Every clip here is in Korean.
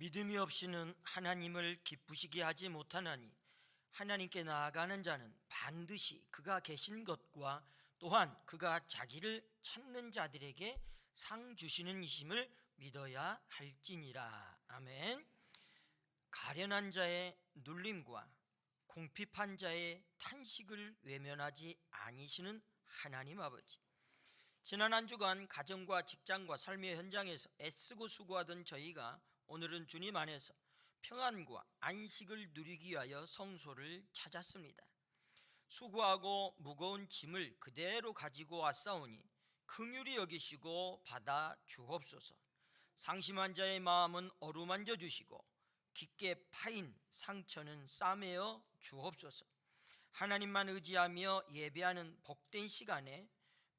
믿음이 없이는 하나님을 기쁘시게 하지 못하나니 하나님께 나아가는 자는 반드시 그가 계신 것과 또한 그가 자기를 찾는 자들에게 상 주시는 이심을 믿어야 할지니라. 아멘. 가련한 자의 눌림과 궁핍한 자의 탄식을 외면하지 아니시는 하나님 아버지, 지난 한 주간 가정과 직장과 삶의 현장에서 애쓰고 수고하던 저희가 오늘은 주님 안에서 평안과 안식을 누리기 위하여 성소를 찾았습니다. 수고하고 무거운 짐을 그대로 가지고 왔사오니 긍휼히 여기시고 받아 주옵소서. 상심한 자의 마음은 어루만져 주시고 깊게 파인 상처는 싸매어 주옵소서. 하나님만 의지하며 예배하는 복된 시간에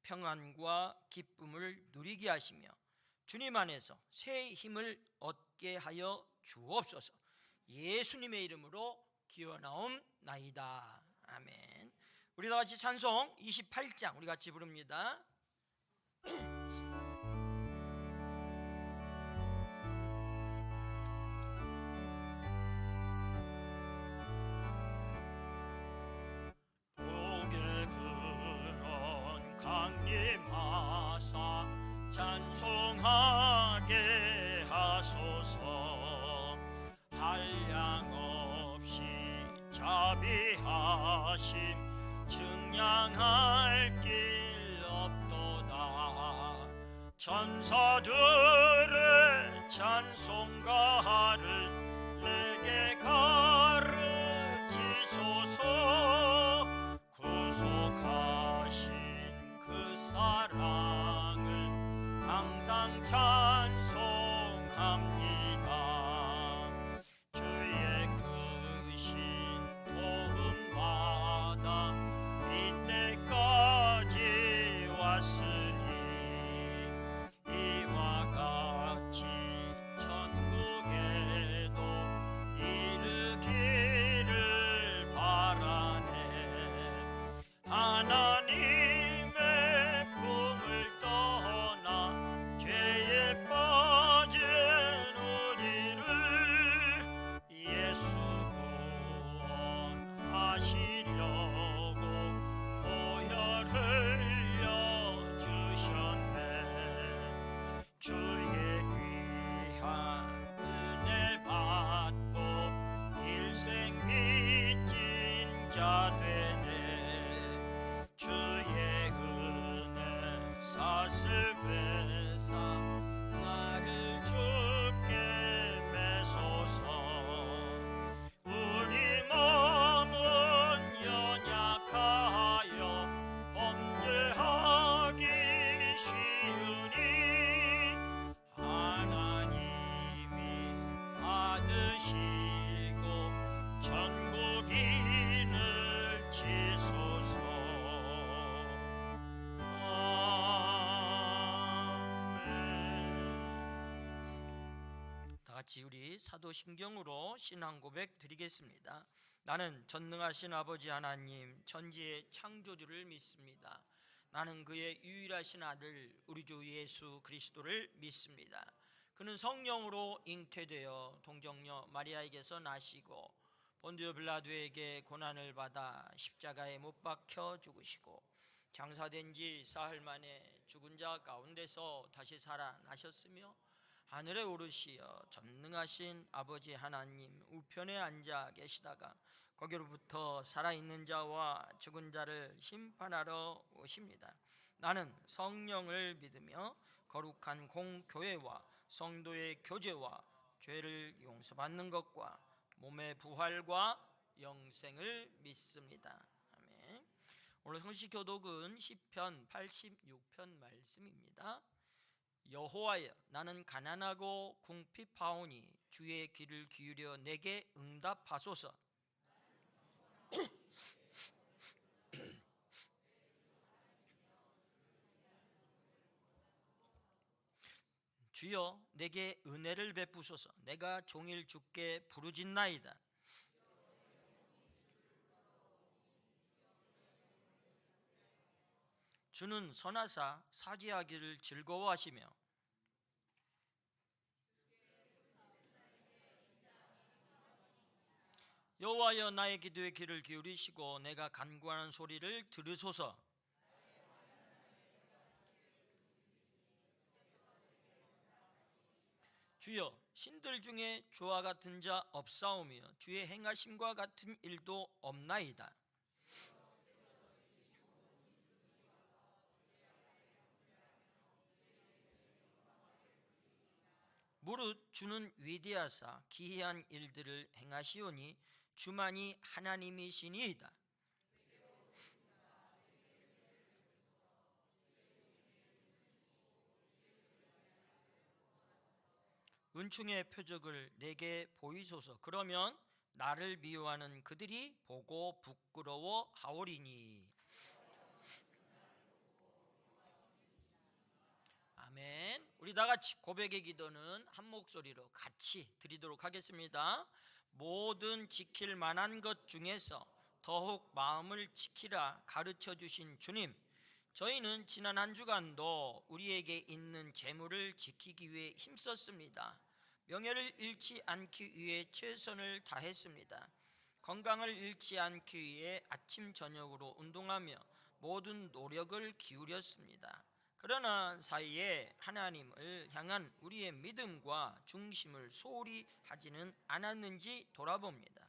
평안과 기쁨을 누리게 하시며 주님 안에서 새 힘을 얻게 하여 주옵소서. 예수님의 이름으로 기원하옵나이다. 아멘. 우리 다 같이 찬송 28장 우리 같이 부릅니다. 복의 근원 강림하사 찬송하게 하소서. 한량 없이 자비하심 증량할 길 없도다. 천사들의 찬송가를 내게 가르치소서. 구속하신 그 사랑을 항상 찬송합니다. 주의 크신 도움 받아 이때까지 왔으니 이와 같이 천국에도 이르기를 바라네. 하나님의 품을 떠나 죄에 빠진 우리를 예수 구원하시려고 보혈 흘려 주셨네. 주의 귀한 은혜 받고 일생 믿진 자 되네. 주의 은혜 사슬 베사 나를 주께 매소서. 우리 몸은 연약하여 범죄하기 쉬우니 하나님이 받으시고 천국인을 치소서. 다 같이 우리 사도신경으로 신앙 고백 드리겠습니다. 나는 전능하신 아버지 하나님 천지의 창조주를 믿습니다. 나는 그의 유일하신 아들 우리 주 예수 그리스도를 믿습니다. 그는 성령으로 잉태되어 동정녀 마리아에게서 나시고 본디오 빌라도에게 고난을 받아 십자가에 못 박혀 죽으시고 장사된 지 사흘 만에 죽은 자 가운데서 다시 살아나셨으며 하늘에 오르시어 전능하신 아버지 하나님 우편에 앉아 계시다가 거기로부터 살아있는 자와 죽은 자를 심판하러 오십니다. 나는 성령을 믿으며 거룩한 공교회와 성도의 교제와 죄를 용서받는 것과 몸의 부활과 영생을 믿습니다. 아멘. 오늘 성시 교독은 시편 86편 말씀입니다. 여호와여, 나는 가난하고 궁핍하오니 주의 귀를 기울여 내게 응답하소서. 주여 내게 은혜를 베푸소서. 내가 종일 주께 부르짖나이다. 주는 선하사 사죄하기를 즐거워하시며 여호와여 나의 기도에 귀를 기울이시고 내가 간구하는 소리를 들으소서. 주여 신들 중에 주와 같은 자 없사오며 주의 행하심과 같은 일도 없나이다. 무릇 주는 위대하사 기이한 일들을 행하시오니 주만이 하나님이시니이다. 은총의 표적을 내게 보이소서. 그러면 나를 미워하는 그들이 보고 부끄러워하오리니. 아멘. 우리 다 같이 고백의 기도는 한 목소리로 같이 드리도록 하겠습니다. 모든 지킬 만한 것 중에서 더욱 마음을 지키라 가르쳐 주신 주님, 저희는 지난 한 주간도 우리에게 있는 재물을 지키기 위해 힘썼습니다. 명예를 잃지 않기 위해 최선을 다했습니다. 건강을 잃지 않기 위해 아침 저녁으로 운동하며 모든 노력을 기울였습니다. 그러나 사이에 하나님을 향한 우리의 믿음과 중심을 소홀히 하지는 않았는지 돌아봅니다.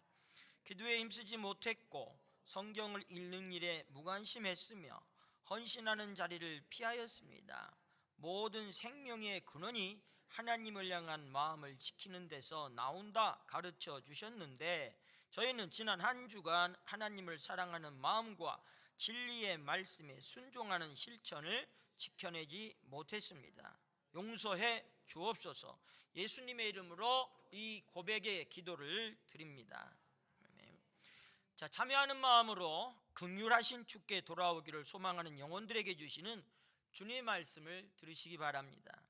기도에 힘쓰지 못했고 성경을 읽는 일에 무관심했으며 헌신하는 자리를 피하였습니다. 모든 생명의 근원이 하나님을 향한 마음을 지키는 데서 나온다 가르쳐 주셨는데, 저희는 지난 한 주간 하나님을 사랑하는 마음과 진리의 말씀에 순종하는 실천을 지켜내지 못했습니다. 용서해 주옵소서. 예수님의 이름으로 이 고백의 기도를 드립니다. 자, 참여하는 마음으로 긍휼하신 주께 돌아오기를 소망하는 영혼들에게 주시는 주님의 말씀을 들으시기 바랍니다.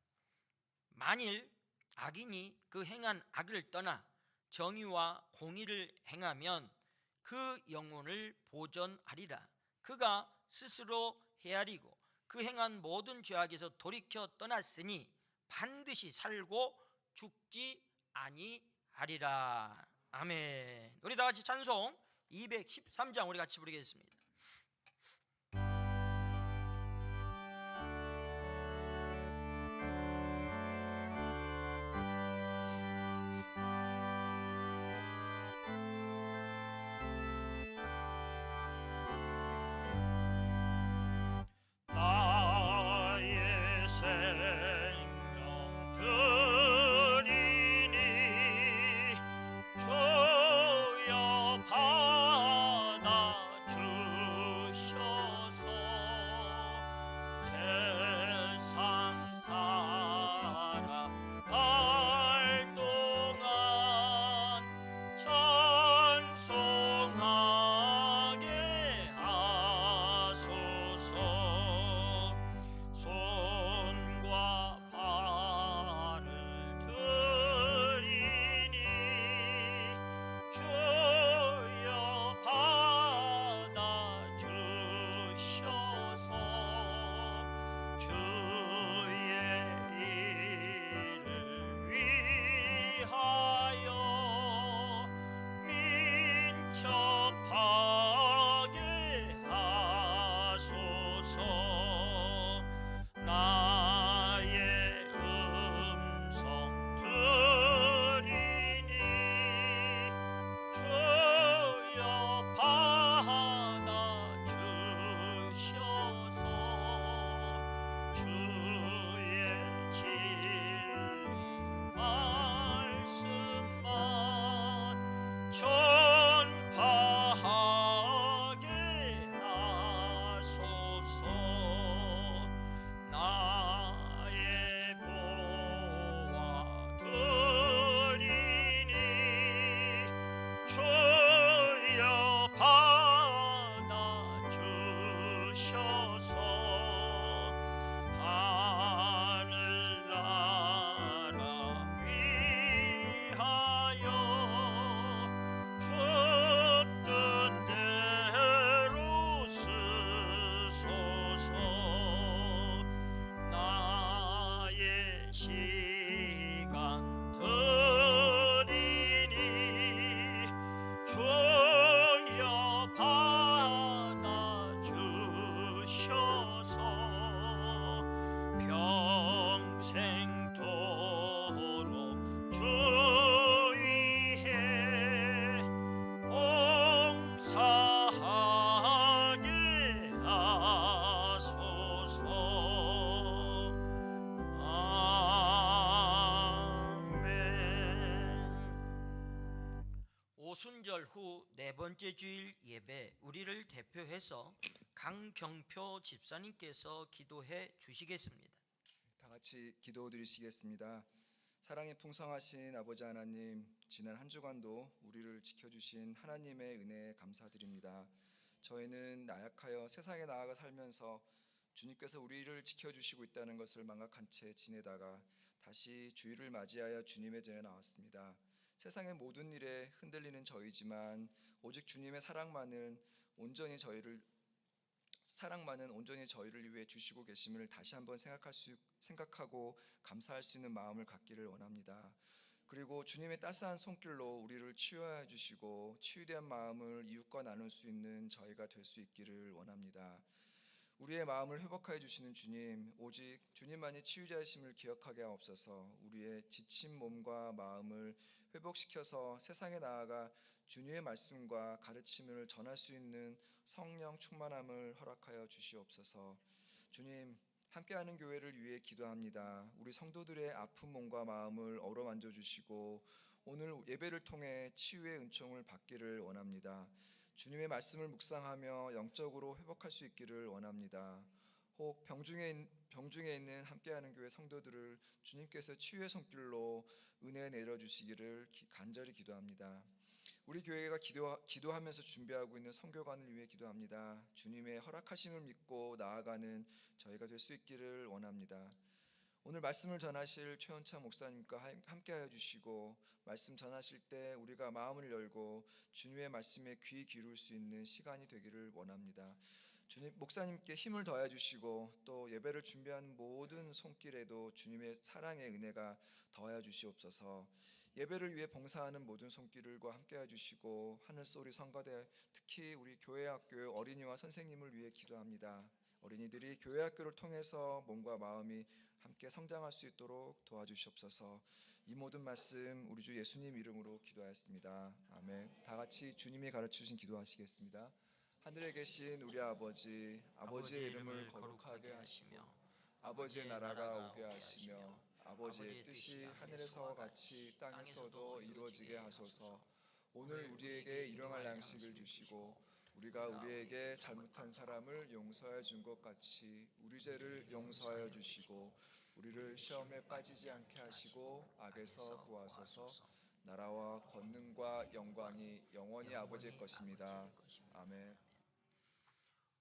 만일 악인이 그 행한 악을 떠나 정의와 공의를 행하면 그 영혼을 보전하리라. 그가 스스로 헤아리고 그 행한 모든 죄악에서 돌이켜 떠났으니 반드시 살고 죽지 아니하리라. 아멘. 우리 다 같이 찬송 213장 우리 같이 부르겠습니다. 나의 생명 드리니 주여 받아 주셔서 세상 살아갈 동안 찬송하게 하소서. 손과 발을 드리니 주여 받아 주셔서 주의 일을 위하여 민첩하게 하소서. 나의 음성 들으니 주여 받아 주셔서 주의 진리 말씀만 전파하게 하소서. 나의 보아 드리니 주여 받아 주셔서 하늘나라 위하여 주 뜻대로 쓰소서. 나의 시간 드리니 주 번째 주일 예배 우리를 대표해서 강경표 집사님께서 기도해 주시겠습니다. 다 같이 기도드리시겠습니다. 사랑이 풍성하신 아버지 하나님, 지난 한 주간도 우리를 지켜주신 하나님의 은혜에 감사드립니다. 저희는 나약하여 세상에 나아가 살면서 주님께서 우리를 지켜주시고 있다는 것을 망각한 채 지내다가 다시 주일을 맞이하여 주님의 전에 나왔습니다. 세상의 모든 일에 흔들리는 저희지만 오직 주님의 사랑만은 온전히 저희를 위해 주시고 계심을 다시 한번 생각하고 감사할 수 있는 마음을 갖기를 원합니다. 그리고 주님의 따스한 손길로 우리를 치유하여 주시고 치유된 마음을 이웃과 나눌 수 있는 저희가 될 수 있기를 원합니다. 우리의 마음을 회복하여 주시는 주님, 오직 주님만이 치유자이심을 기억하게 하옵소서. 우리의 지친 몸과 마음을 회복시켜서 세상에 나아가 주님의 말씀과 가르침을 전할 수 있는 성령 충만함을 허락하여 주시옵소서. 주님, 함께하는 교회를 위해 기도합니다. 우리 성도들의 아픈 몸과 마음을 어루만져 주시고 오늘 예배를 통해 치유의 은총을 받기를 원합니다. 주님의 말씀을 묵상하며 영적으로 회복할 수 있기를 원합니다. 혹 병중에 있는 함께하는 교회 성도들을 주님께서 치유의 손길로 은혜 내려주시기를 간절히 기도합니다. 우리 교회가 기도하면서 준비하고 있는 선교관을 위해 기도합니다. 주님의 허락하심을 믿고 나아가는 저희가 될 수 있기를 원합니다. 오늘 말씀을 전하실 최원찬 목사님과 함께하여 주시고 말씀 전하실 때 우리가 마음을 열고 주님의 말씀에 귀 기울일 수 있는 시간이 되기를 원합니다. 주님, 목사님께 힘을 더해 주시고 또 예배를 준비한 모든 손길에도 주님의 사랑의 은혜가 더하여 주시옵소서. 예배를 위해 봉사하는 모든 손길과 함께해 주시고 하늘소리 성가대, 특히 우리 교회학교 어린이와 선생님을 위해 기도합니다. 어린이들이 교회학교를 통해서 몸과 마음이 함께 성장할 수 있도록 도와주시옵소서. 이 모든 말씀 우리 주 예수님 이름으로 기도하였습니다. 아멘. 다 같이 주님이 가르치신 기도하시겠습니다. 하늘에 계신 우리 아버지, 아버지의 이름을 거룩하게 하시며 아버지의 나라가 오게 하시며 아버지의 뜻이 하늘에서와 같이 땅에서도 이루어지게 하소서. 오늘 우리에게 일용할 양식을 주시고 우리가 우리에게 잘못한 사람을 용서해 준 것 같이 우리 죄를 용서하여 주시고 우리를 시험에 빠지지 않게 하시고 악에서 구하소서. 나라와 권능과 영광이 영원히 아버지의 것입니다. 아멘.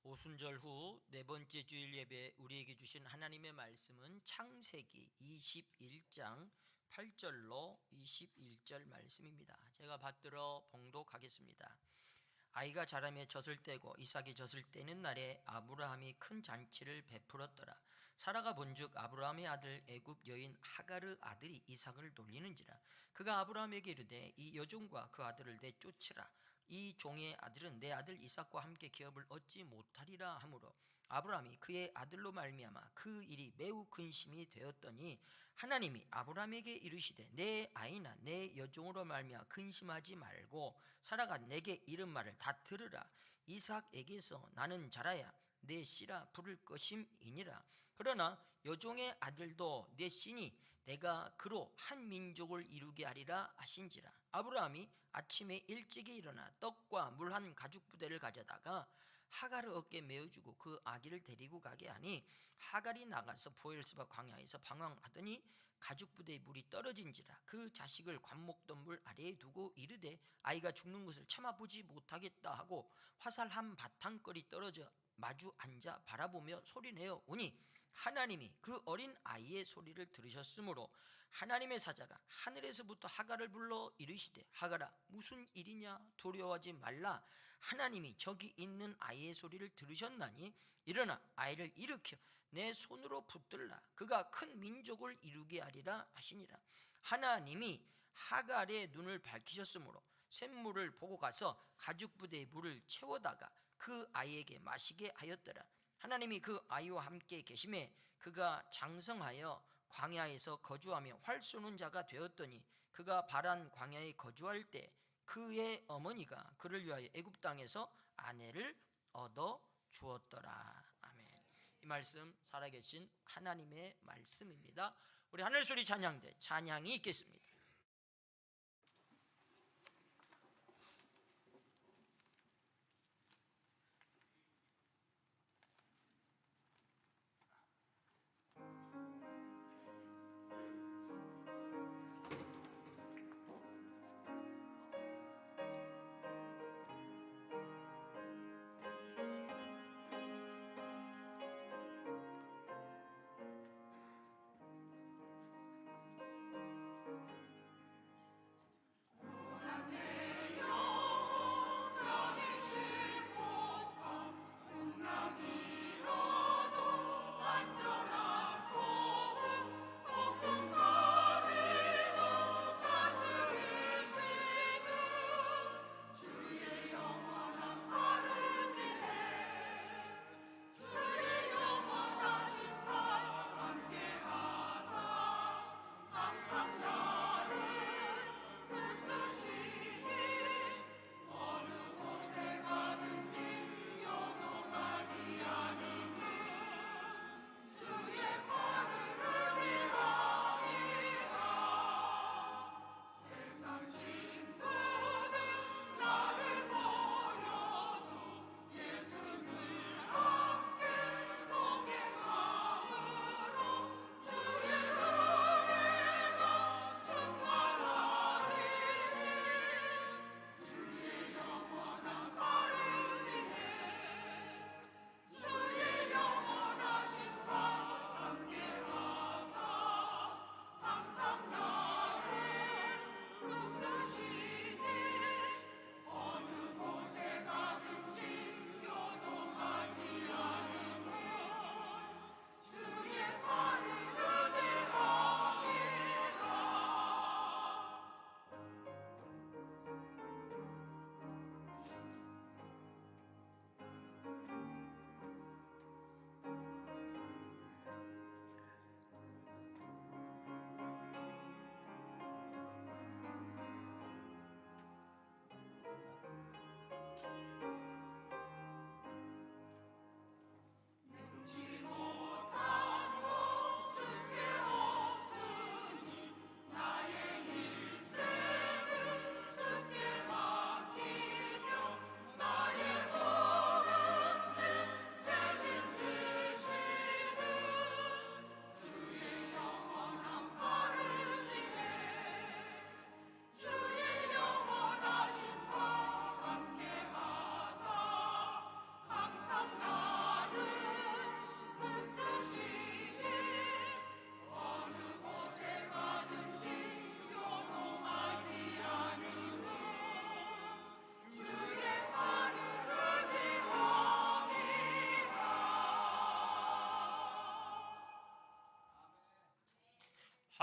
오순절 후 네 번째 주일 예배 우리에게 주신 하나님의 말씀은 창세기 21장 8절로 21절 말씀입니다. 제가 받들어 봉독하겠습니다. 아이가 자라며 젖을 떼고 이삭이 젖을 떼는 날에 아브라함이 큰 잔치를 베풀었더라. 사라가 본즉 아브라함의 아들 애굽 여인 하가르 아들이 이삭을 돌리는지라. 그가 아브라함에게 이르되 이 여종과 그 아들을 내쫓으라. 이 종의 아들은 내 아들 이삭과 함께 기업을 얻지 못하리라 하므로 아브라함이 그의 아들로 말미암아 그 일이 매우 근심이 되었더니 하나님이 아브라함에게 이르시되 내 아이나 내 여종으로 말미암아 근심하지 말고 사라가 내게 이른 말을 다 들으라. 이삭에게서 나는 자라야 내 씨라 부를 것임이니라. 그러나 여종의 아들도 내 씨니 내가 그로 한 민족을 이루게 하리라 하신지라. 아브라함이 아침에 일찍이 일어나 떡과 물 한 가죽 부대를 가져다가 하갈을 어깨에 메어주고 그 아기를 데리고 가게 하니 하갈이 나가서 부엘세바 광야에서 방황하더니 가죽 부대에 물이 떨어진지라. 그 자식을 관목던 물 아래에 두고 이르되 아이가 죽는 것을 참아보지 못하겠다 하고 화살 한 바탕거리 떨어져 마주 앉아 바라보며 소리내어 오니 하나님이 그 어린 아이의 소리를 들으셨으므로 하나님의 사자가 하늘에서부터 하갈을 불러 이르시되 하갈아 무슨 일이냐 두려워하지 말라. 하나님이 저기 있는 아이의 소리를 들으셨나니 일어나 아이를 일으켜 내 손으로 붙들라. 그가 큰 민족을 이루게 하리라 하시니라. 하나님이 하갈의 눈을 밝히셨으므로 샘물을 보고 가서 가죽 부대에 물을 채워다가 그 아이에게 마시게 하였더라. 하나님이 그 아이와 함께 계심에 그가 장성하여 광야에서 거주하며 활 쏘는 자가 되었더니 그가 바란 광야에 거주할 때 그의 어머니가 그를 위하여 애굽 땅에서 아내를 얻어 주었더라. 아멘. 이 말씀 살아계신 하나님의 말씀입니다. 우리 하늘소리 찬양대 찬양이 있겠습니다.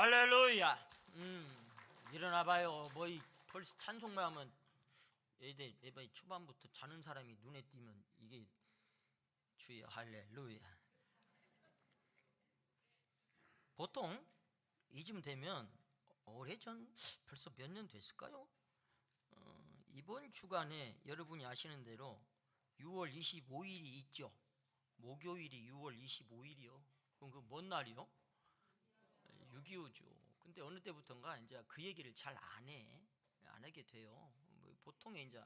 할렐루야. 일어나봐요. 뭐이 벌써 찬송만 하면 예배 초반부터 자는 사람이 눈에 띄면 이게 주여 할렐루야. 보통 이쯤 되면 오래전 벌써 몇 년 됐을까요? 이번 주간에 여러분이 아시는 대로 6월 25일이 있죠. 목요일이 6월 25일이요. 그럼 그 뭔 날이요? 6.25죠. 근데 어느 때부터인가 이제 그 얘기를 잘 안 하게 돼요. 보통 이제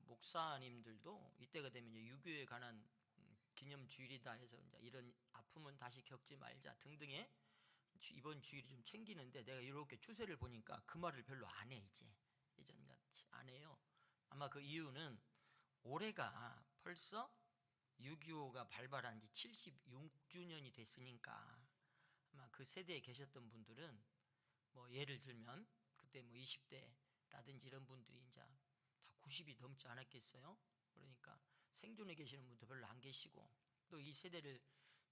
목사님들도 이때가 되면 6.25에 관한 기념 주일이다 해서 이제 이런 아픔은 다시 겪지 말자 등등의 이번 주일이 좀 챙기는데, 내가 이렇게 추세를 보니까 그 말을 별로 안 해. 이제 예전같이 안 해요. 아마 그 이유는 올해가 벌써 6.25가 발발한 지 76주년이 됐으니까 아마 그 세대에 계셨던 분들은 뭐 예를 들면 그때 뭐 20대라든지 이런 분들이 이제 다 90이 넘지 않았겠어요? 그러니까 생존에 계시는 분도 별로 안 계시고, 또 이 세대를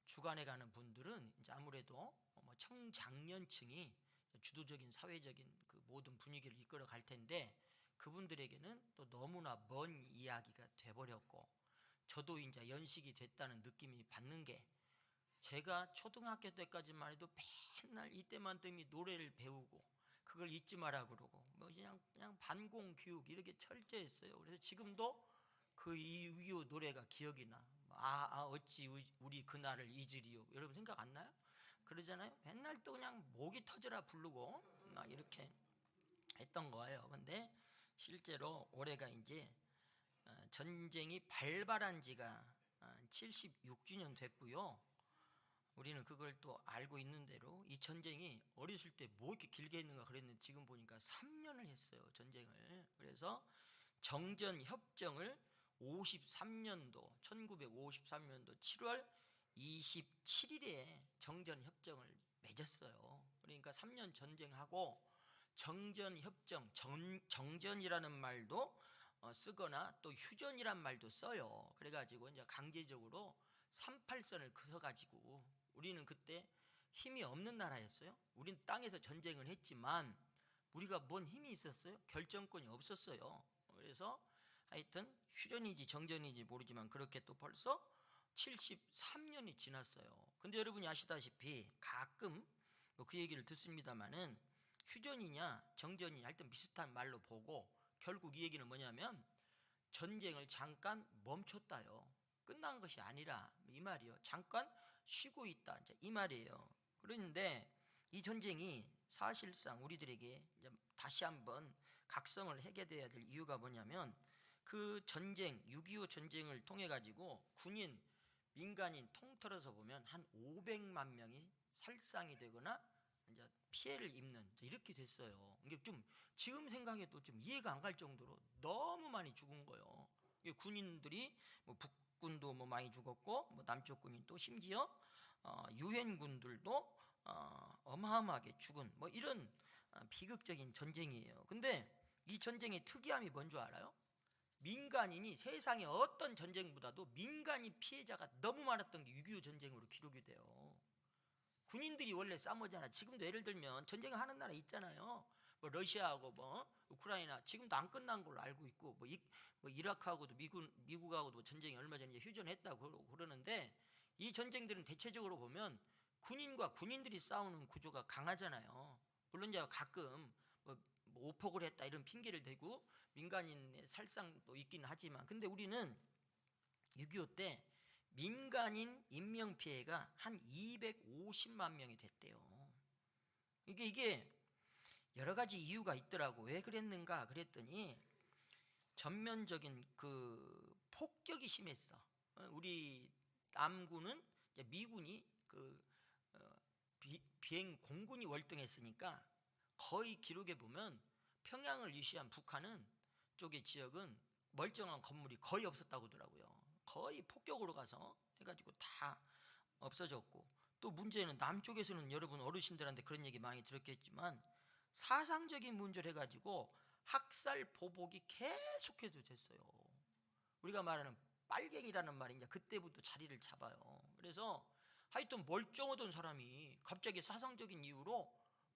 주관해 가는 분들은 이제 아무래도 뭐 청장년층이 주도적인 사회적인 그 모든 분위기를 이끌어 갈 텐데, 그분들에게는 또 너무나 먼 이야기가 돼버렸고, 저도 이제 연식이 됐다는 느낌이 받는 게, 제가 초등학교 때까지만 해도 맨날 이때만 되면 노래를 배우고 그걸 잊지 마라 그러고 뭐 그냥 반공 교육 이렇게 철저했어요. 그래서 지금도 그 6.25 노래가 기억이 나. 어찌 우리 그날을 잊으리요. 여러분 생각 안 나요? 그러잖아요. 맨날 또 그냥 목이 터져라 부르고 막 이렇게 했던 거예요. 근데 실제로 올해가 이제 전쟁이 발발한 지가 76주년 됐고요. 우리는 그걸 또 알고 있는 대로 이 전쟁이 어렸을 때 뭐 이렇게 길게 했는가 그랬는데 지금 보니까 3년을 했어요, 전쟁을. 그래서 정전협정을 1953년도 7월 27일에 정전협정을 맺었어요. 그러니까 3년 전쟁하고 정전협정, 정전이라는 말도 쓰거나 또 휴전이란 말도 써요. 그래가지고 이제 강제적으로 38선을 그어가지고, 우리는 그때 힘이 없는 나라였어요. 우린 땅에서 전쟁을 했지만 우리가 뭔 힘이 있었어요? 결정권이 없었어요. 그래서 하여튼 휴전인지 정전인지 모르지만 그렇게 또 벌써 73년이 지났어요. 근데 여러분이 아시다시피 가끔 그 얘기를 듣습니다마는 휴전이냐 정전이냐 하여튼 비슷한 말로 보고, 결국 이 얘기는 뭐냐면 전쟁을 잠깐 멈췄다요. 끝난 것이 아니라 이 말이요. 잠깐 쉬고 있다, 이제 이 말이에요. 그런데 이 전쟁이 사실상 우리들에게 이제 다시 한번 각성을 하게 돼야 될 이유가 뭐냐면, 그 전쟁 6.25 전쟁을 통해 가지고 군인, 민간인 통틀어서 보면 한 500만 명이 살상이 되거나 이제 피해를 입는 이렇게 됐어요. 이게 좀 지금 생각해도 좀 이해가 안 갈 정도로 너무 많이 죽은 거예요. 군인들이 뭐 북군도 뭐 많이 죽었고, 뭐 남쪽 군인 또 심지어 유엔군들도 어마어마하게 죽은 뭐 이런 비극적인 전쟁이에요. 근데 이 전쟁의 특이함이 뭔 줄 알아요? 민간인이 세상의 어떤 전쟁보다도 민간인 피해자가 너무 많았던 게 6.25 전쟁으로 기록이 돼요. 군인들이 원래 싸우잖아. 지금도 예를 들면 전쟁을 하는 나라 있잖아요. 뭐 러시아하고 뭐 우크라이나 지금도 안 끝난 걸로 알고 있고, 뭐 이라크하고도 미국하고도 전쟁이 얼마 전에 휴전했다고 그러는데, 이 전쟁들은 대체적으로 보면 군인과 군인들이 싸우는 구조가 강하잖아요. 물론 이제 가끔 뭐 오폭을 했다 이런 핑계를 대고 민간인의 살상도 있긴 하지만, 근데 우리는 6.25 때 민간인 인명피해가 한 250만 명이 됐대요. 이게 여러 가지 이유가 있더라고. 왜 그랬는가 그랬더니 전면적인 그 폭격이 심했어. 우리 남군은 미군이 그 비행 공군이 월등했으니까 거의 기록에 보면 평양을 유시한 북한은 쪽의 지역은 멀쩡한 건물이 거의 없었다고 하더라고요. 거의 폭격으로 가서 해가지고 다 없어졌고, 또 문제는 남쪽에서는 여러분 어르신들한테 그런 얘기 많이 들었겠지만 사상적인 문제를 해가지고 학살 보복이 계속해서 됐어요. 우리가 말하는 빨갱이라는 말이 이제 그때부터 자리를 잡아요. 그래서 하여튼 멀쩡하던 사람이 갑자기 사상적인 이유로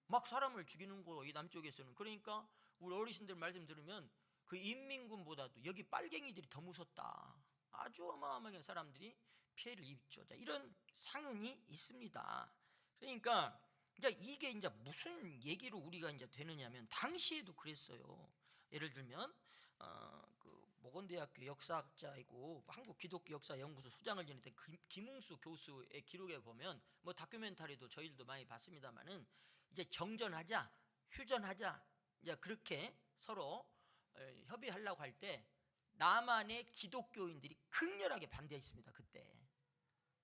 막 사람을 죽이는 거, 이 남쪽에서는. 그러니까 우리 어르신들 말씀 들으면 그 인민군보다도 여기 빨갱이들이 더 무섭다. 아주 어마어마하게 사람들이 피해를 입죠. 자, 이런 상흔이 있습니다. 그러니까 이게 이제 무슨 얘기로 우리가 이제 되느냐면 당시에도 그랬어요. 예를 들면 그 모건대학교 역사학자이고 한국 기독교 역사 연구소 소장을 지냈던 김웅수 교수의 기록에 보면 뭐 다큐멘터리도 저희들도 많이 봤습니다만은 이제 정전하자, 휴전하자, 이제 그렇게 서로 협의하려고 할 때 남한의 기독교인들이 극렬하게 반대했습니다. 그때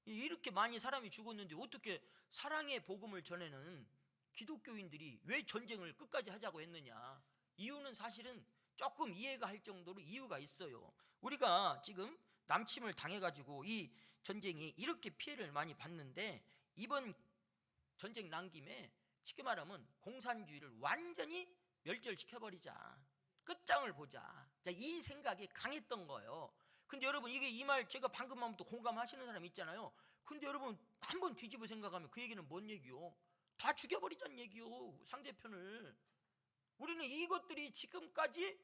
이렇게 많이 사람이 죽었는데 어떻게 사랑의 복음을 전하는 기독교인들이 왜 전쟁을 끝까지 하자고 했느냐. 이유는 사실은 조금 이해가 할 정도로 이유가 있어요. 우리가 지금 남침을 당해가지고 이 전쟁이 이렇게 피해를 많이 봤는데 이번 전쟁 난 김에 쉽게 말하면 공산주의를 완전히 멸절시켜버리자, 끝장을 보자, 자, 이 생각이 강했던 거예요. 근데 여러분 이게 이 말 제가 방금 말부터 공감하시는 사람 있잖아요. 근데 여러분 한번 뒤집어 생각하면 그 얘기는 뭔 얘기요? 다 죽여버리자는 얘기요, 상대편을. 우리는 이것들이 지금까지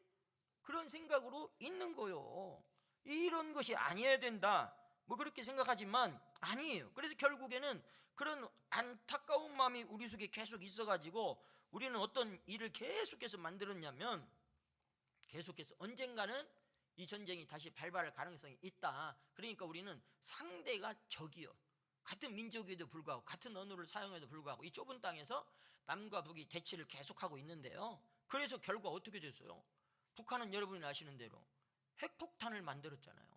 그런 생각으로 있는 거요. 이런 것이 아니어야 된다, 뭐 그렇게 생각하지만 아니에요. 그래서 결국에는 그런 안타까운 마음이 우리 속에 계속 있어가지고 우리는 어떤 일을 계속해서 만들었냐면, 계속해서 언젠가는 이 전쟁이 다시 발발할 가능성이 있다. 그러니까 우리는 상대가 적이요, 같은 민족에도 불구하고 같은 언어를 사용해도 불구하고 이 좁은 땅에서 남과 북이 대치를 계속하고 있는데요. 그래서 결과 어떻게 됐어요? 북한은 여러분이 아시는 대로 핵폭탄을 만들었잖아요.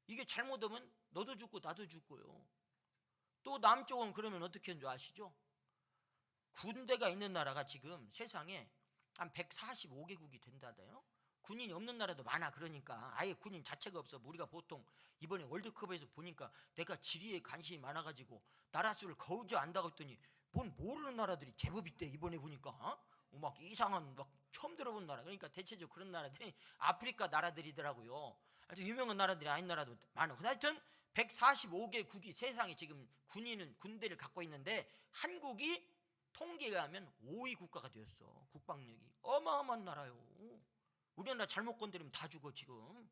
이게 잘못하면 너도 죽고 나도 죽고요. 또 남쪽은 그러면 어떻게 하는 줄 아시죠? 군대가 있는 나라가 지금 세상에 한 145개국이 된다대요. 군인이 없는 나라도 많아. 그러니까 아예 군인 자체가 없어. 우리가 보통 이번에 월드컵에서 보니까 내가 지리에 관심이 많아가지고 나라 수를 거우지 안다고 했더니 뭔 모르는 나라들이 제법 있대. 이번에 보니까 막 이상한 막 처음 들어본 나라. 그러니까 대체적으로 그런 나라들이 아프리카 나라들이더라고요. 아주 유명한 나라들이 아닌 나라도 많아. 하여튼 145개국이 세상에 지금 군대를 갖고 있는데 한국이 통계에 하면 5위 국가가 되었어. 국방력이 어마어마한 나라요. 우리나라 잘못 건드리면 다 죽어 지금.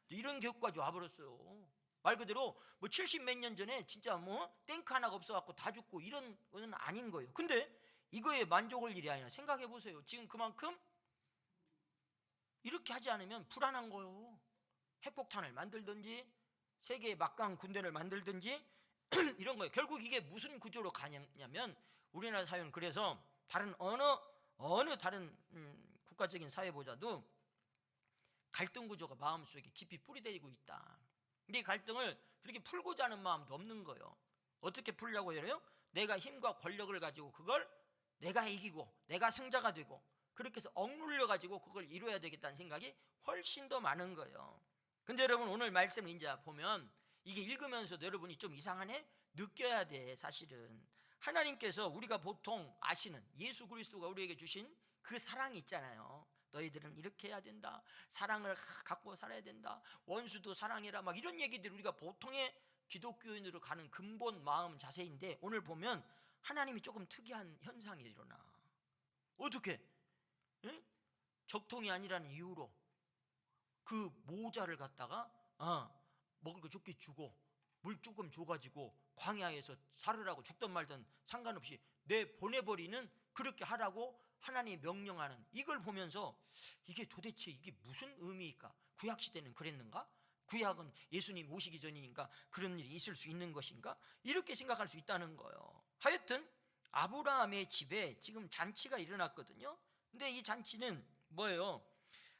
이런 교육까지 와버렸어요. 말 그대로 뭐 70 몇 년 전에 진짜 뭐 탱크 하나가 없어갖고 다 죽고 이런 거는 아닌 거예요. 근데 이거에 만족할 일이 아니라 생각해 보세요. 지금 그만큼 이렇게 하지 않으면 불안한 거예요. 핵폭탄을 만들든지 세계의 막강 군대를 만들든지 이런 거예요. 결국 이게 무슨 구조로 가냐면 우리나라 사회는 그래서 다른 어느 다른 국가적인 사회보다도 갈등 구조가 마음속에 깊이 뿌리대고 있다. 근데 이 갈등을 그렇게 풀고자 하는 마음도 없는 거예요. 어떻게 풀려고 해요? 내가 힘과 권력을 가지고 그걸 내가 이기고 내가 승자가 되고 그렇게 해서 억눌려 가지고 그걸 이루어야 되겠다는 생각이 훨씬 더 많은 거예요. 근데 여러분 오늘 말씀을 이제 보면 이게 읽으면서도 여러분이 좀 이상하네? 느껴야 돼. 사실은 하나님께서 우리가 보통 아시는 예수 그리스도가 우리에게 주신 그 사랑이 있잖아요. 너희들은 이렇게 해야 된다, 사랑을 갖고 살아야 된다, 원수도 사랑해라, 막 이런 얘기들 우리가 보통의 기독교인으로 가는 근본 마음 자세인데 오늘 보면 하나님이 조금 특이한 현상이 일어나. 어떻게? 응? 적통이 아니라는 이유로 그 모자를 갖다가 먹을 거 좋게 주고 물 조금 줘가지고 광야에서 살으라고 죽든 말든 상관없이 내보내버리는, 그렇게 하라고 하나님이 명령하는 이걸 보면서 이게 도대체 이게 무슨 의미일까? 구약시대는 그랬는가? 구약은 예수님 오시기 전이니까 그런 일이 있을 수 있는 것인가? 이렇게 생각할 수 있다는 거예요. 하여튼 아브라함의 집에 지금 잔치가 일어났거든요. 근데 이 잔치는 뭐예요?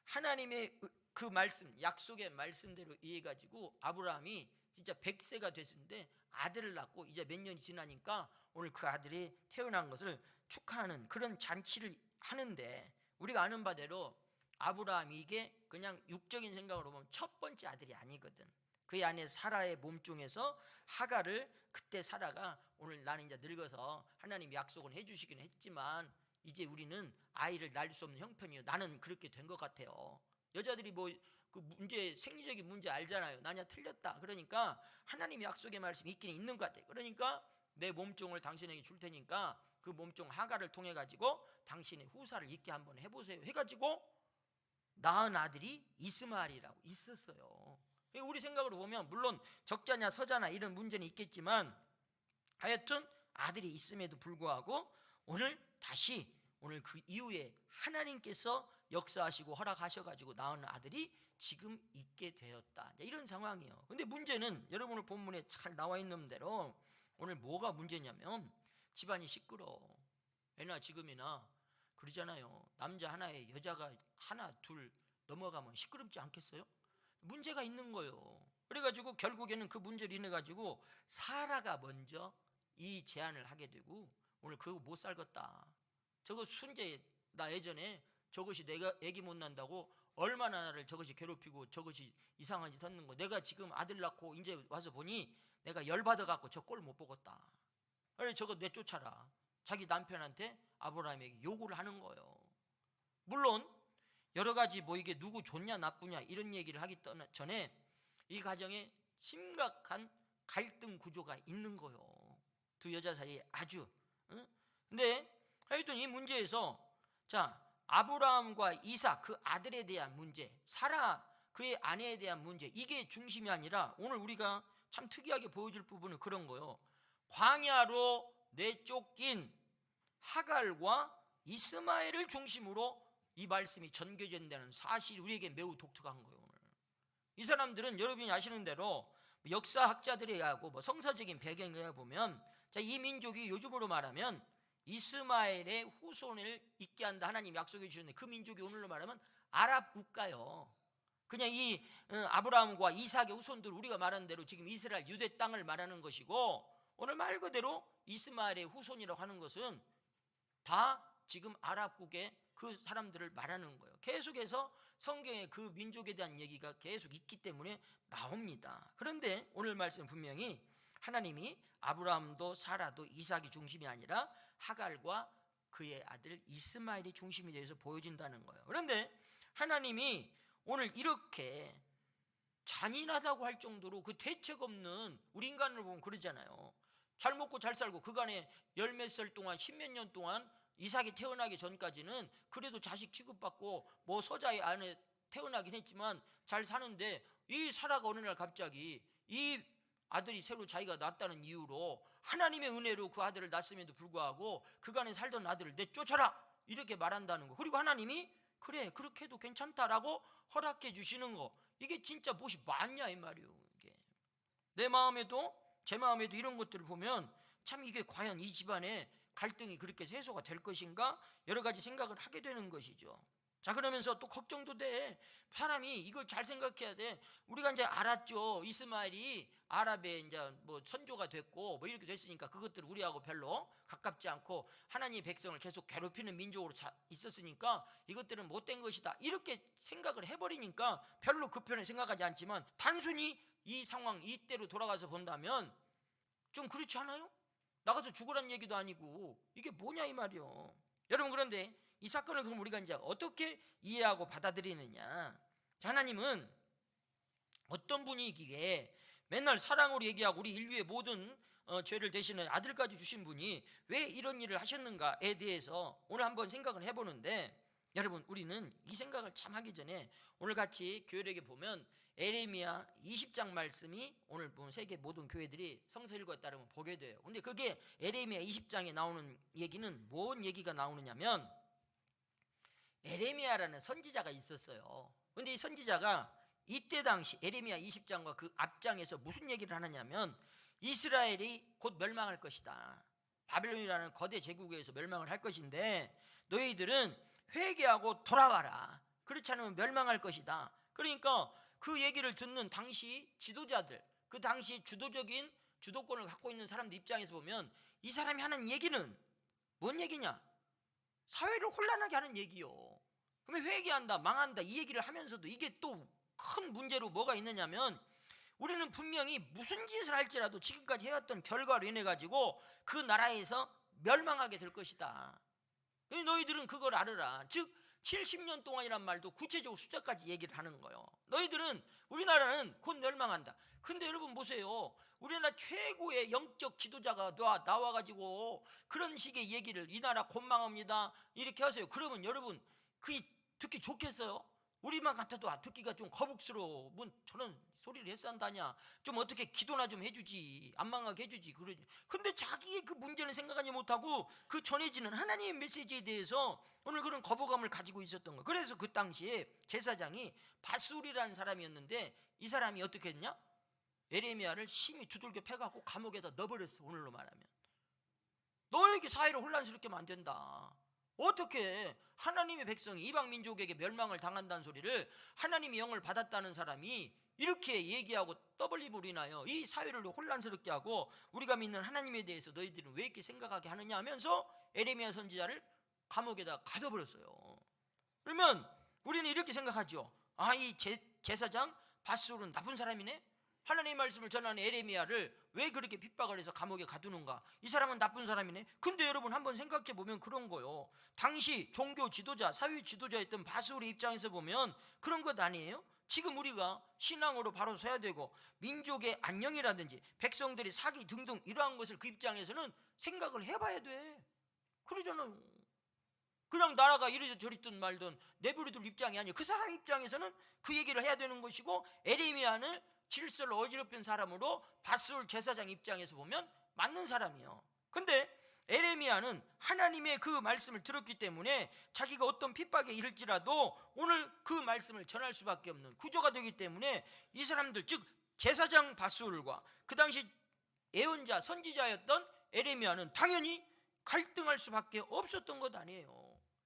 하나님의 그 말씀, 약속의 말씀대로 이해가지고 아브라함이 진짜 100세가 됐는데 아들을 낳고 이제 몇 년이 지나니까 오늘 그 아들이 태어난 것을 축하하는 그런 잔치를 하는데, 우리가 아는 바대로 아브라함이 이게 그냥 육적인 생각으로 보면 첫 번째 아들이 아니거든. 그의 아내 사라의 몸종에서 하갈을, 그때 사라가 오늘 나는 이제 늙어서 하나님 약속은 해주시긴 했지만 이제 우리는 아이를 낳을 수 없는 형편이에요. 나는 그렇게 된 것 같아요. 여자들이 뭐 그 문제, 생리적인 문제 알잖아요. 나냐 틀렸다. 그러니까 하나님 약속의 말씀이 있긴 있는 것 같아요. 그러니까 내 몸종을 당신에게 줄 테니까 그 몸종 하갈을 통해 가지고 당신의 후사를 있게 한번 해보세요 해가지고 낳은 아들이 이스마엘이라고 있었어요. 우리 생각으로 보면 물론 적자냐 서자나 이런 문제는 있겠지만 하여튼 아들이 있음에도 불구하고 오늘 그 이후에 하나님께서 역사하시고 허락하셔가지고 낳은 아들이 지금 있게 되었다, 이런 상황이에요. 근데 문제는 여러분의 본문에 잘 나와 있는 대로 오늘 뭐가 문제냐면 집안이 시끄러워. 애나 지금이나 그러잖아요. 남자 하나에 여자가 하나 둘 넘어가면 시끄럽지 않겠어요? 문제가 있는 거예요. 그래가지고 결국에는 그 문제를 인해 가지고 사라가 먼저 이 제안을 하게 되고 오늘 그거 못 살겠다. 저거 순재, 나 예전에 저것이 내가 애기 못 난다고 얼마나 나를 저것이 괴롭히고 저것이 이상한 짓 하는 거, 내가 지금 아들 낳고 이제 와서 보니 내가 열받아 갖고 저 꼴 못 보겠다. 그래 저거 내쫓아라. 자기 남편한테 아브라함에게 요구를 하는 거예요. 물론 여러 가지 뭐 이게 누구 좋냐 나쁘냐 이런 얘기를 하기 전에 이 가정에 심각한 갈등 구조가 있는 거예요. 두 여자 사이에 아주. 근데 하여튼 이 문제에서 자, 아브라함과 이삭 그 아들에 대한 문제, 사라 그의 아내에 대한 문제, 이게 중심이 아니라 오늘 우리가 참 특이하게 보여줄 부분은 그런 거예요. 광야로 내쫓긴 하갈과 이스마엘을 중심으로 이 말씀이 전개된다는 사실이 우리에게 매우 독특한 거예요. 오늘 이 사람들은 여러분이 아시는 대로 역사학자들에 의하고 뭐 성서적인 배경에 의해 보면 자, 이 민족이 요즘으로 말하면 이스마엘의 후손을 있게 한다 하나님 약속해 주셨는데 그 민족이 오늘로 말하면 아랍 국가요. 그냥 이 아브라함과 이삭의 후손들, 우리가 말하는 대로 지금 이스라엘 유대 땅을 말하는 것이고 오늘 말 그대로 이스마엘의 후손이라고 하는 것은 다 지금 아랍국의 그 사람들을 말하는 거예요. 계속해서 성경에 그 민족에 대한 얘기가 계속 있기 때문에 나옵니다. 그런데 오늘 말씀 분명히 하나님이 아브라함도 사라도 이삭이 중심이 아니라 하갈과 그의 아들 이스마엘이 중심이 되어서 보여진다는 거예요. 그런데 하나님이 오늘 이렇게 잔인하다고 할 정도로 그 대책 없는, 우리 인간을 보면 그러잖아요. 잘 먹고 잘 살고 그간에 열 몇 살 동안 십몇 년 동안 이삭이 태어나기 전까지는 그래도 자식 취급받고 뭐 소자의 안에 태어나긴 했지만 잘 사는데 이 사라가 어느 날 갑자기 이 아들이 새로 자기가 낳았다는 이유로 하나님의 은혜로 그 아들을 낳았음에도 불구하고 그간에 살던 아들을 내쫓아라 이렇게 말한다는 거. 그리고 하나님이 그래 그렇게 해도 괜찮다라고 허락해 주시는 거, 이게 진짜 무엇이 맞냐 이 말이에요. 이게 내 마음에도 제 마음에도 이런 것들을 보면 참 이게 과연 이 집안에 갈등이 그렇게 해소가 될 것인가 여러 가지 생각을 하게 되는 것이죠. 자, 그러면서 또 걱정도 돼. 사람이 이걸 잘 생각해야 돼. 우리가 이제 알았죠. 이스마엘이 아랍의 이제 뭐 선조가 됐고 뭐 이렇게 됐으니까 그것들 우리하고 별로 가깝지 않고 하나님의 백성을 계속 괴롭히는 민족으로 있었으니까 이것들은 못된 것이다 이렇게 생각을 해버리니까 별로 그 편에 생각하지 않지만 단순히 이 상황 이때로 돌아가서 본다면 좀 그렇지 않아요? 나가서 죽으란 얘기도 아니고 이게 뭐냐 이 말이요. 여러분, 그런데 이 사건을 그럼 우리가 이제 어떻게 이해하고 받아들이느냐. 하나님은 어떤 분이기에 맨날 사랑으로 얘기하고 우리 인류의 모든 죄를 대신해 아들까지 주신 분이 왜 이런 일을 하셨는가에 대해서 오늘 한번 생각을 해보는데, 여러분 우리는 이 생각을 참 하기 전에 오늘 같이 교회에게 보면 에레미야 20장 말씀이 오늘 보면 세계 모든 교회들이 성서 읽어에 따르면 보게 돼요. 근데 그게 에레미야 20장에 나오는 얘기는 뭔 얘기가 나오느냐면 에레미야라는 선지자가 있었어요. 근데 이 선지자가 이때 당시 에레미야 20장과 그 앞장에서 무슨 얘기를 하느냐면 이스라엘이 곧 멸망할 것이다. 바벨론이라는 거대 제국에서 멸망을 할 것인데 너희들은 회개하고 돌아가라. 그렇지 않으면 멸망할 것이다. 그러니까 그 얘기를 듣는 당시 지도자들, 그 당시 주도적인 주도권을 갖고 있는 사람들 입장에서 보면 이 사람이 하는 얘기는 뭔 얘기냐? 사회를 혼란하게 하는 얘기요. 그러면 회개한다, 망한다 이 얘기를 하면서도 이게 또 큰 문제로 뭐가 있느냐면 우리는 분명히 무슨 짓을 할지라도 지금까지 해왔던 결과로 인해 가지고 그 나라에서 멸망하게 될 것이다. 너희들은 그걸 알아라. 즉 70년 동안이란 말도 구체적으로 숫자까지 얘기를 하는 거예요. 너희들은, 우리나라는 곧 멸망한다. 근데 여러분 보세요. 우리나라 최고의 영적 지도자가 나와가지고 그런 식의 얘기를, 이 나라 곧 망합니다 이렇게 하세요. 그러면 여러분 그게 듣기 좋겠어요? 우리만 같아도 듣기가 좀 거북스러워. 뭔 저런 소리를 해서 한다냐, 좀 어떻게 기도나 좀 해주지, 안 망하게 해주지 그러지. 근데 자기의 그 문제는 생각하지 못하고 그 전해지는 하나님의 메시지에 대해서 오늘 그런 거부감을 가지고 있었던 거예요. 그래서 그 당시에 제사장이 바술이라는 사람이었는데, 이 사람이 어떻게 했냐, 에레미야를 심히 두들겨 패갖고 감옥에다 넣어버렸어. 오늘로 말하면 너에게 사회를 혼란스럽게 하면 안 된다. 어떻게 하나님의 백성이 이방 민족에게 멸망을 당한다는 소리를 하나님의 영을 받았다는 사람이 이렇게 얘기하고 떠벌리 부리나요? 이 사회를 혼란스럽게 하고 우리가 믿는 하나님에 대해서 너희들은 왜 이렇게 생각하게 하느냐 하면서 에레미야 선지자를 감옥에다 가둬버렸어요. 그러면 우리는 이렇게 생각하죠. 아, 이 제사장 바술은 나쁜 사람이네. 하나님의 말씀을 전하는 에레미야를 왜 그렇게 핍박을 해서 감옥에 가두는가? 이 사람은 나쁜 사람이네. 근데 여러분 한번 생각해 보면 그런 거요. 당시 종교 지도자, 사회 지도자였던 바술의 입장에서 보면 그런 것 아니에요? 지금 우리가 신앙으로 바로 서야 되고 민족의 안녕이라든지 백성들의 사기 등등 이러한 것을 그 입장에서는 생각을 해봐야 돼. 그러잖아요. 그냥 나라가 이리든 저리든 말든 내버려둘 입장이 아니에요. 그 사람 입장에서는 그 얘기를 해야 되는 것이고, 에레미야는 질서를 어지럽힌 사람으로 바술 제사장 입장에서 보면 맞는 사람이에요. 근데 에레미야는 하나님의 그 말씀을 들었기 때문에 자기가 어떤 핍박에 이를지라도 오늘 그 말씀을 전할 수밖에 없는 구조가 되기 때문에 이 사람들, 즉 제사장 바술과 그 당시 예언자 선지자였던 에레미야는 당연히 갈등할 수밖에 없었던 것 아니에요.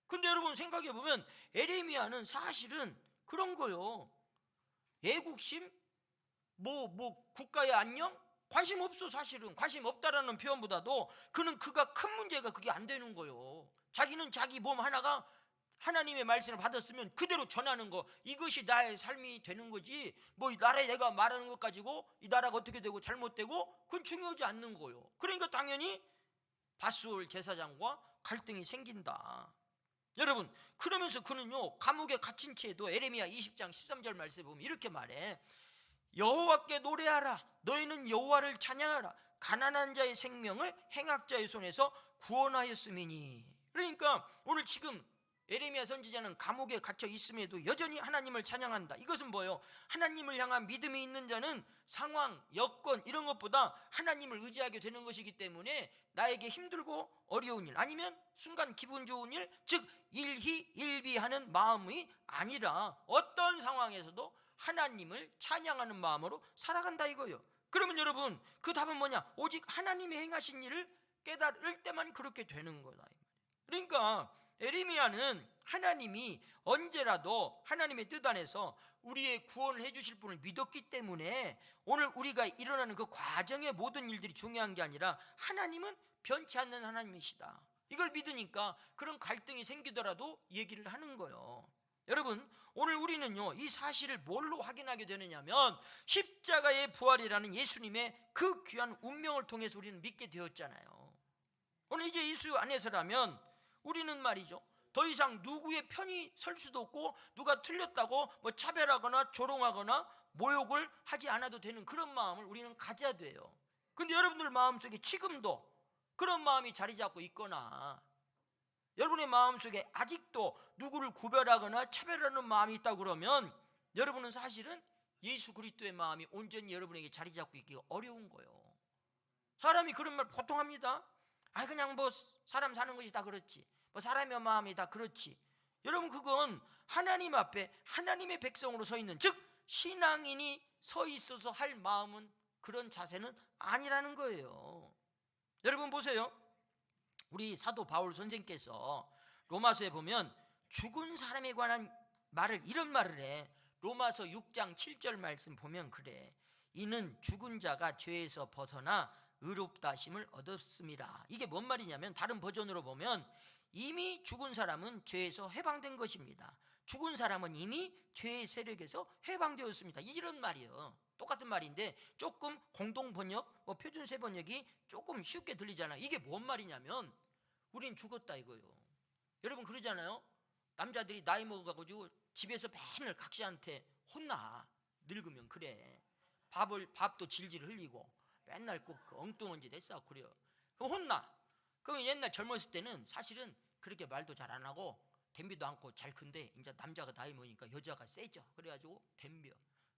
근데 여러분 생각해 보면 에레미야는 사실은 그런 거요. 애국심, 국가의 안녕? 관심 없어. 사실은 관심 없다라는 표현보다도 그가 큰 문제가 그게 안 되는 거예요. 자기는 자기 몸 하나가 하나님의 말씀을 받았으면 그대로 전하는 거, 이것이 나의 삶이 되는 거지, 이 나라에 내가 말하는 것 가지고 이 나라가 어떻게 되고 잘못되고 그건 중요하지 않는 거예요. 그러니까 당연히 바술 제사장과 갈등이 생긴다. 여러분, 그러면서 그는요 감옥에 갇힌 채에도 에레미야 20장 13절 말씀에 보면 이렇게 말해. 여호와께 노래하라. 너희는 여호와를 찬양하라. 가난한 자의 생명을 행악자의 손에서 구원하였음이니. 그러니까 오늘 지금 에레미야 선지자는 감옥에 갇혀 있음에도 여전히 하나님을 찬양한다. 이것은 뭐예요? 하나님을 향한 믿음이 있는 자는 상황, 여건 이런 것보다 하나님을 의지하게 되는 것이기 때문에 나에게 힘들고 어려운 일, 아니면 순간 기분 좋은 일, 즉 일희일비하는 마음이 아니라 어떤 상황에서도 하나님을 찬양하는 마음으로 살아간다 이거예요. 그러면 여러분 그 답은 뭐냐? 오직 하나님이 행하신 일을 깨달을 때만 그렇게 되는 거다. 그러니까 에레미야는 하나님이 언제라도 하나님의 뜻 안에서 우리의 구원을 해주실 분을 믿었기 때문에 오늘 우리가 일어나는 그 과정의 모든 일들이 중요한 게 아니라 하나님은 변치 않는 하나님이시다, 이걸 믿으니까 그런 갈등이 생기더라도 얘기를 하는 거예요. 여러분, 오늘 우리는요 이 사실을 뭘로 확인하게 되느냐면 십자가의 부활이라는 예수님의 그 귀한 운명을 통해서 우리는 믿게 되었잖아요. 오늘 이제 예수 안에서라면 우리는 말이죠, 더 이상 누구의 편이 설 수도 없고 누가 틀렸다고 차별하거나 조롱하거나 모욕을 하지 않아도 되는 그런 마음을 우리는 가져야 돼요. 근데 여러분들 마음속에 지금도 그런 마음이 자리 잡고 있거나 여러분의 마음속에 아직도 누구를 구별하거나 차별하는 마음이 있다고 그러면 여러분은 사실은 예수 그리스도의 마음이 온전히 여러분에게 자리 잡고 있기가 어려운 거예요. 사람이 그런 말 보통 합니다. 그냥 사람 사는 것이 다 그렇지, 사람의 마음이 다 그렇지. 여러분, 그건 하나님 앞에 하나님의 백성으로 서 있는, 즉 신앙인이 서 있어서 할 마음은 그런 자세는 아니라는 거예요. 여러분 보세요, 우리 사도 바울 선생께서 로마서에 보면 죽은 사람에 관한 말을 이런 말을 해. 로마서 6장 7절 말씀 보면 그래. 이는 죽은 자가 죄에서 벗어나 의롭다 하심을 얻었습니다. 이게 뭔 말이냐면, 다른 버전으로 보면 이미 죽은 사람은 죄에서 해방된 것입니다. 죽은 사람은 이미 죄의 세력에서 해방되었습니다. 이런 말이에요. 똑같은 말인데 조금 공동 번역, 표준세 번역이 조금 쉽게 들리잖아요. 이게 뭔 말이냐면 우린 죽었다 이거예요. 여러분 그러잖아요. 남자들이 나이 먹어가지고 집에서 맨날 각시한테 혼나. 늙으면 그래. 밥도 질질 흘리고 맨날 꼭 엉뚱한 짓 했어. 그래요. 그럼 혼나. 그럼 옛날 젊었을 때는 사실은 그렇게 말도 잘 안 하고 덤비도 않고 잘 큰데 이제 남자가 나이 먹으니까 여자가 세죠. 그래가지고 덤벼.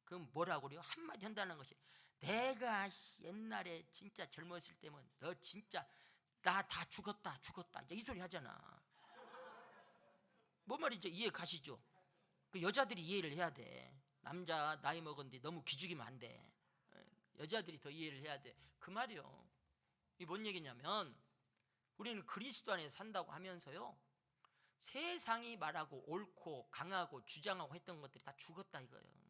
그럼 뭐라고 그래요? 한마디 한다는 것이, 내가 옛날에 진짜 젊었을 때면 너 진짜 나 다 죽었다 이제 이 소리 하잖아. 뭔 말인지 이해 가시죠? 그 여자들이 이해를 해야 돼. 남자 나이 먹었는데 너무 기죽이면 안 돼. 여자들이 더 이해를 해야 돼. 그 말이요. 이게 뭔 얘기냐면, 우리는 그리스도 안에 산다고 하면서요, 세상이 말하고 옳고 강하고 주장하고 했던 것들이 다 죽었다 이거예요.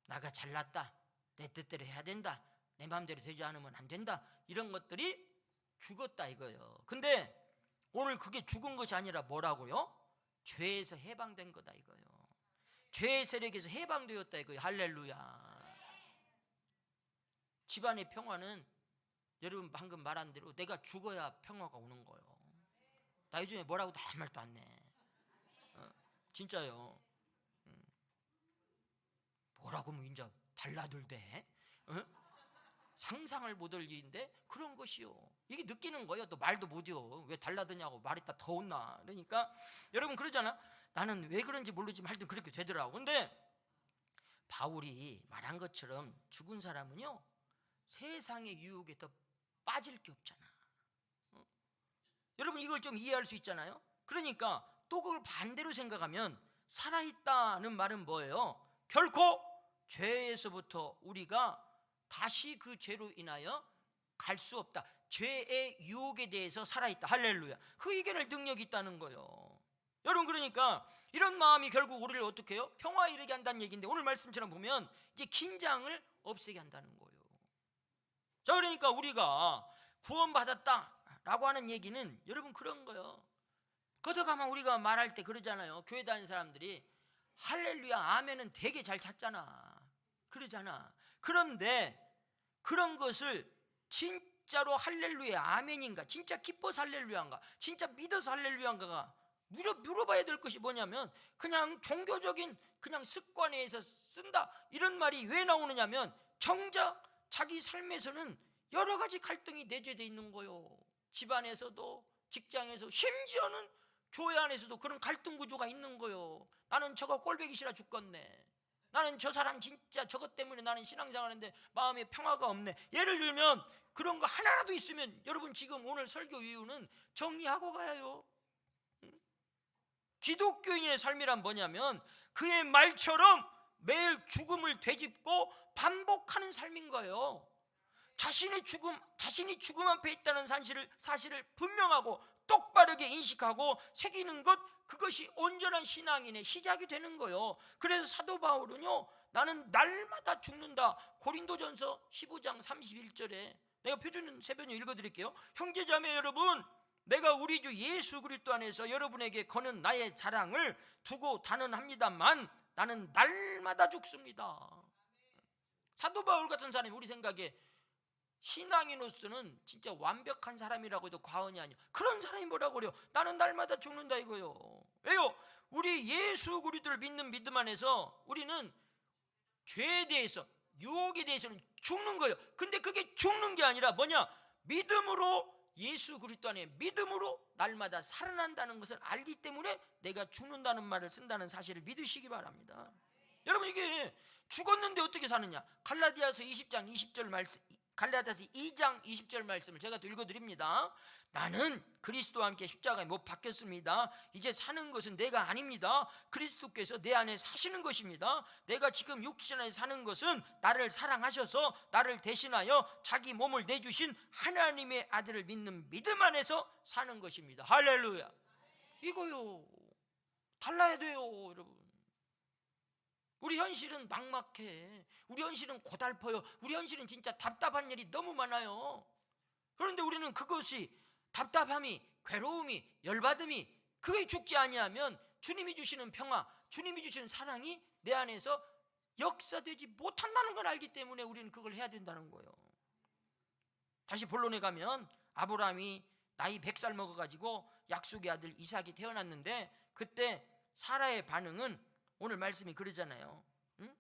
나가 잘났다, 내 뜻대로 해야 된다, 내 마음대로 되지 않으면 안 된다, 이런 것들이 죽었다 이거예요. 근데 오늘 그게 죽은 것이 아니라 뭐라고요? 죄에서 해방된 거다 이거예요. 죄의 세력에서 해방되었다 이거예요. 할렐루야. 집안의 평화는 여러분 방금 말한 대로 내가 죽어야 평화가 오는 거예요. 나 요즘에 뭐라고 도 아무 말도 안 내. 진짜요. 뭐라고 하면 이제 달라들대. 상상을 못 할 일인데 그런 것이요. 이게 느끼는 거예요. 또 말도 못해요. 왜 달라드냐고 말했다 더 혼나. 그러니까 여러분 그러잖아. 나는 왜 그런지 모르지만 하여튼 그렇게 되더라고. 근데 바울이 말한 것처럼 죽은 사람은요, 세상의 유혹에 더 빠질 게 없잖아. 여러분 이걸 좀 이해할 수 있잖아요. 그러니까 또 그걸 반대로 생각하면 살아있다는 말은 뭐예요? 결코 죄에서부터 우리가 다시 그 죄로 인하여 갈 수 없다. 죄의 유혹에 대해서 살아있다. 할렐루야. 그 이겨낼 능력이 있다는 거예요. 여러분 그러니까 이런 마음이 결국 우리를 어떻게 해요? 평화에 이르게 한다는 얘기인데, 오늘 말씀처럼 보면 이제 긴장을 없애게 한다는 거예요. 자, 그러니까 우리가 구원받았다라고 하는 얘기는 여러분 그런 거예요. 걷어가면 우리가 말할 때 그러잖아요. 교회 다니는 사람들이 할렐루야 아멘은 되게 잘 찾잖아. 그러잖아. 그런데 그런 것을 진짜로 할렐루야 아멘인가, 진짜 기뻐서 할렐루야인가, 진짜 믿어서 할렐루야인가가 물어봐야 될 것이 뭐냐면, 그냥 종교적인 그냥 습관에 의해서 쓴다 이런 말이 왜 나오느냐면, 정작 자기 삶에서는 여러 가지 갈등이 내재되어 있는 거예요. 집안에서도, 직장에서, 심지어는 교회 안에서도 그런 갈등 구조가 있는 거예요. 나는 저거 꼴보기 싫어 죽겠네. 나는 저 사람 진짜 저것 때문에 나는 신앙생활하는데 마음에 평화가 없네. 예를 들면 그런 거 하나라도 있으면 여러분 지금 오늘 설교 이유는 정리하고 가야요. 기독교인의 삶이란 뭐냐면 그의 말처럼 매일 죽음을 되짚고 반복하는 삶인 거예요. 자신이 죽음 앞에 있다는 사실을 분명하고 똑바르게 인식하고 새기는 것, 그것이 온전한 신앙인의 시작이 되는 거예요. 그래서 사도 바울은요, 나는 날마다 죽는다. 고린도전서 15장 31절에 내가 표준 새변을 읽어드릴게요. 형제자매 여러분, 내가 우리 주 예수 그리스도 안에서 여러분에게 거는 나의 자랑을 두고 단언합니다만 나는 날마다 죽습니다. 사도 바울 같은 사람이 우리 생각에 신앙인으로서는 진짜 완벽한 사람이라고 해도 과언이 아니에요. 그런 사람이 뭐라고 그래요? 나는 날마다 죽는다 이거예요. 왜요? 우리 예수 그리스도를 믿는 믿음 안에서 우리는 죄에 대해서, 유혹에 대해서는 죽는 거예요. 근데 그게 죽는 게 아니라 뭐냐? 믿음으로, 예수 그리스도 안에 믿음으로 날마다 살아난다는 것을 알기 때문에 내가 죽는다는 말을 쓴다는 사실을 믿으시기 바랍니다. 여러분 이게 죽었는데 어떻게 사느냐? 갈라디아서 20장 20절 말씀, 갈라디아서 2장 20절 말씀을 제가 또 읽어드립니다. 나는 그리스도와 함께 십자가에 못 박혔습니다. 이제 사는 것은 내가 아닙니다. 그리스도께서 내 안에 사시는 것입니다. 내가 지금 육신 안에 사는 것은 나를 사랑하셔서 나를 대신하여 자기 몸을 내주신 하나님의 아들을 믿는 믿음 안에서 사는 것입니다. 할렐루야. 이거요. 달라야 돼요 여러분. 우리 현실은 막막해. 우리 현실은 고달퍼요. 우리 현실은 진짜 답답한 일이 너무 많아요. 그런데 우리는 그것이, 답답함이, 괴로움이, 열받음이, 그게 죽지 아니하면 주님이 주시는 평화, 주님이 주시는 사랑이 내 안에서 역사되지 못한다는 걸 알기 때문에 우리는 그걸 해야 된다는 거예요. 다시 본론에 가면 아브라함이 나이 100살 먹어가지고 약속의 아들 이삭이 태어났는데 그때 사라의 반응은 오늘 말씀이 그러잖아요. 응?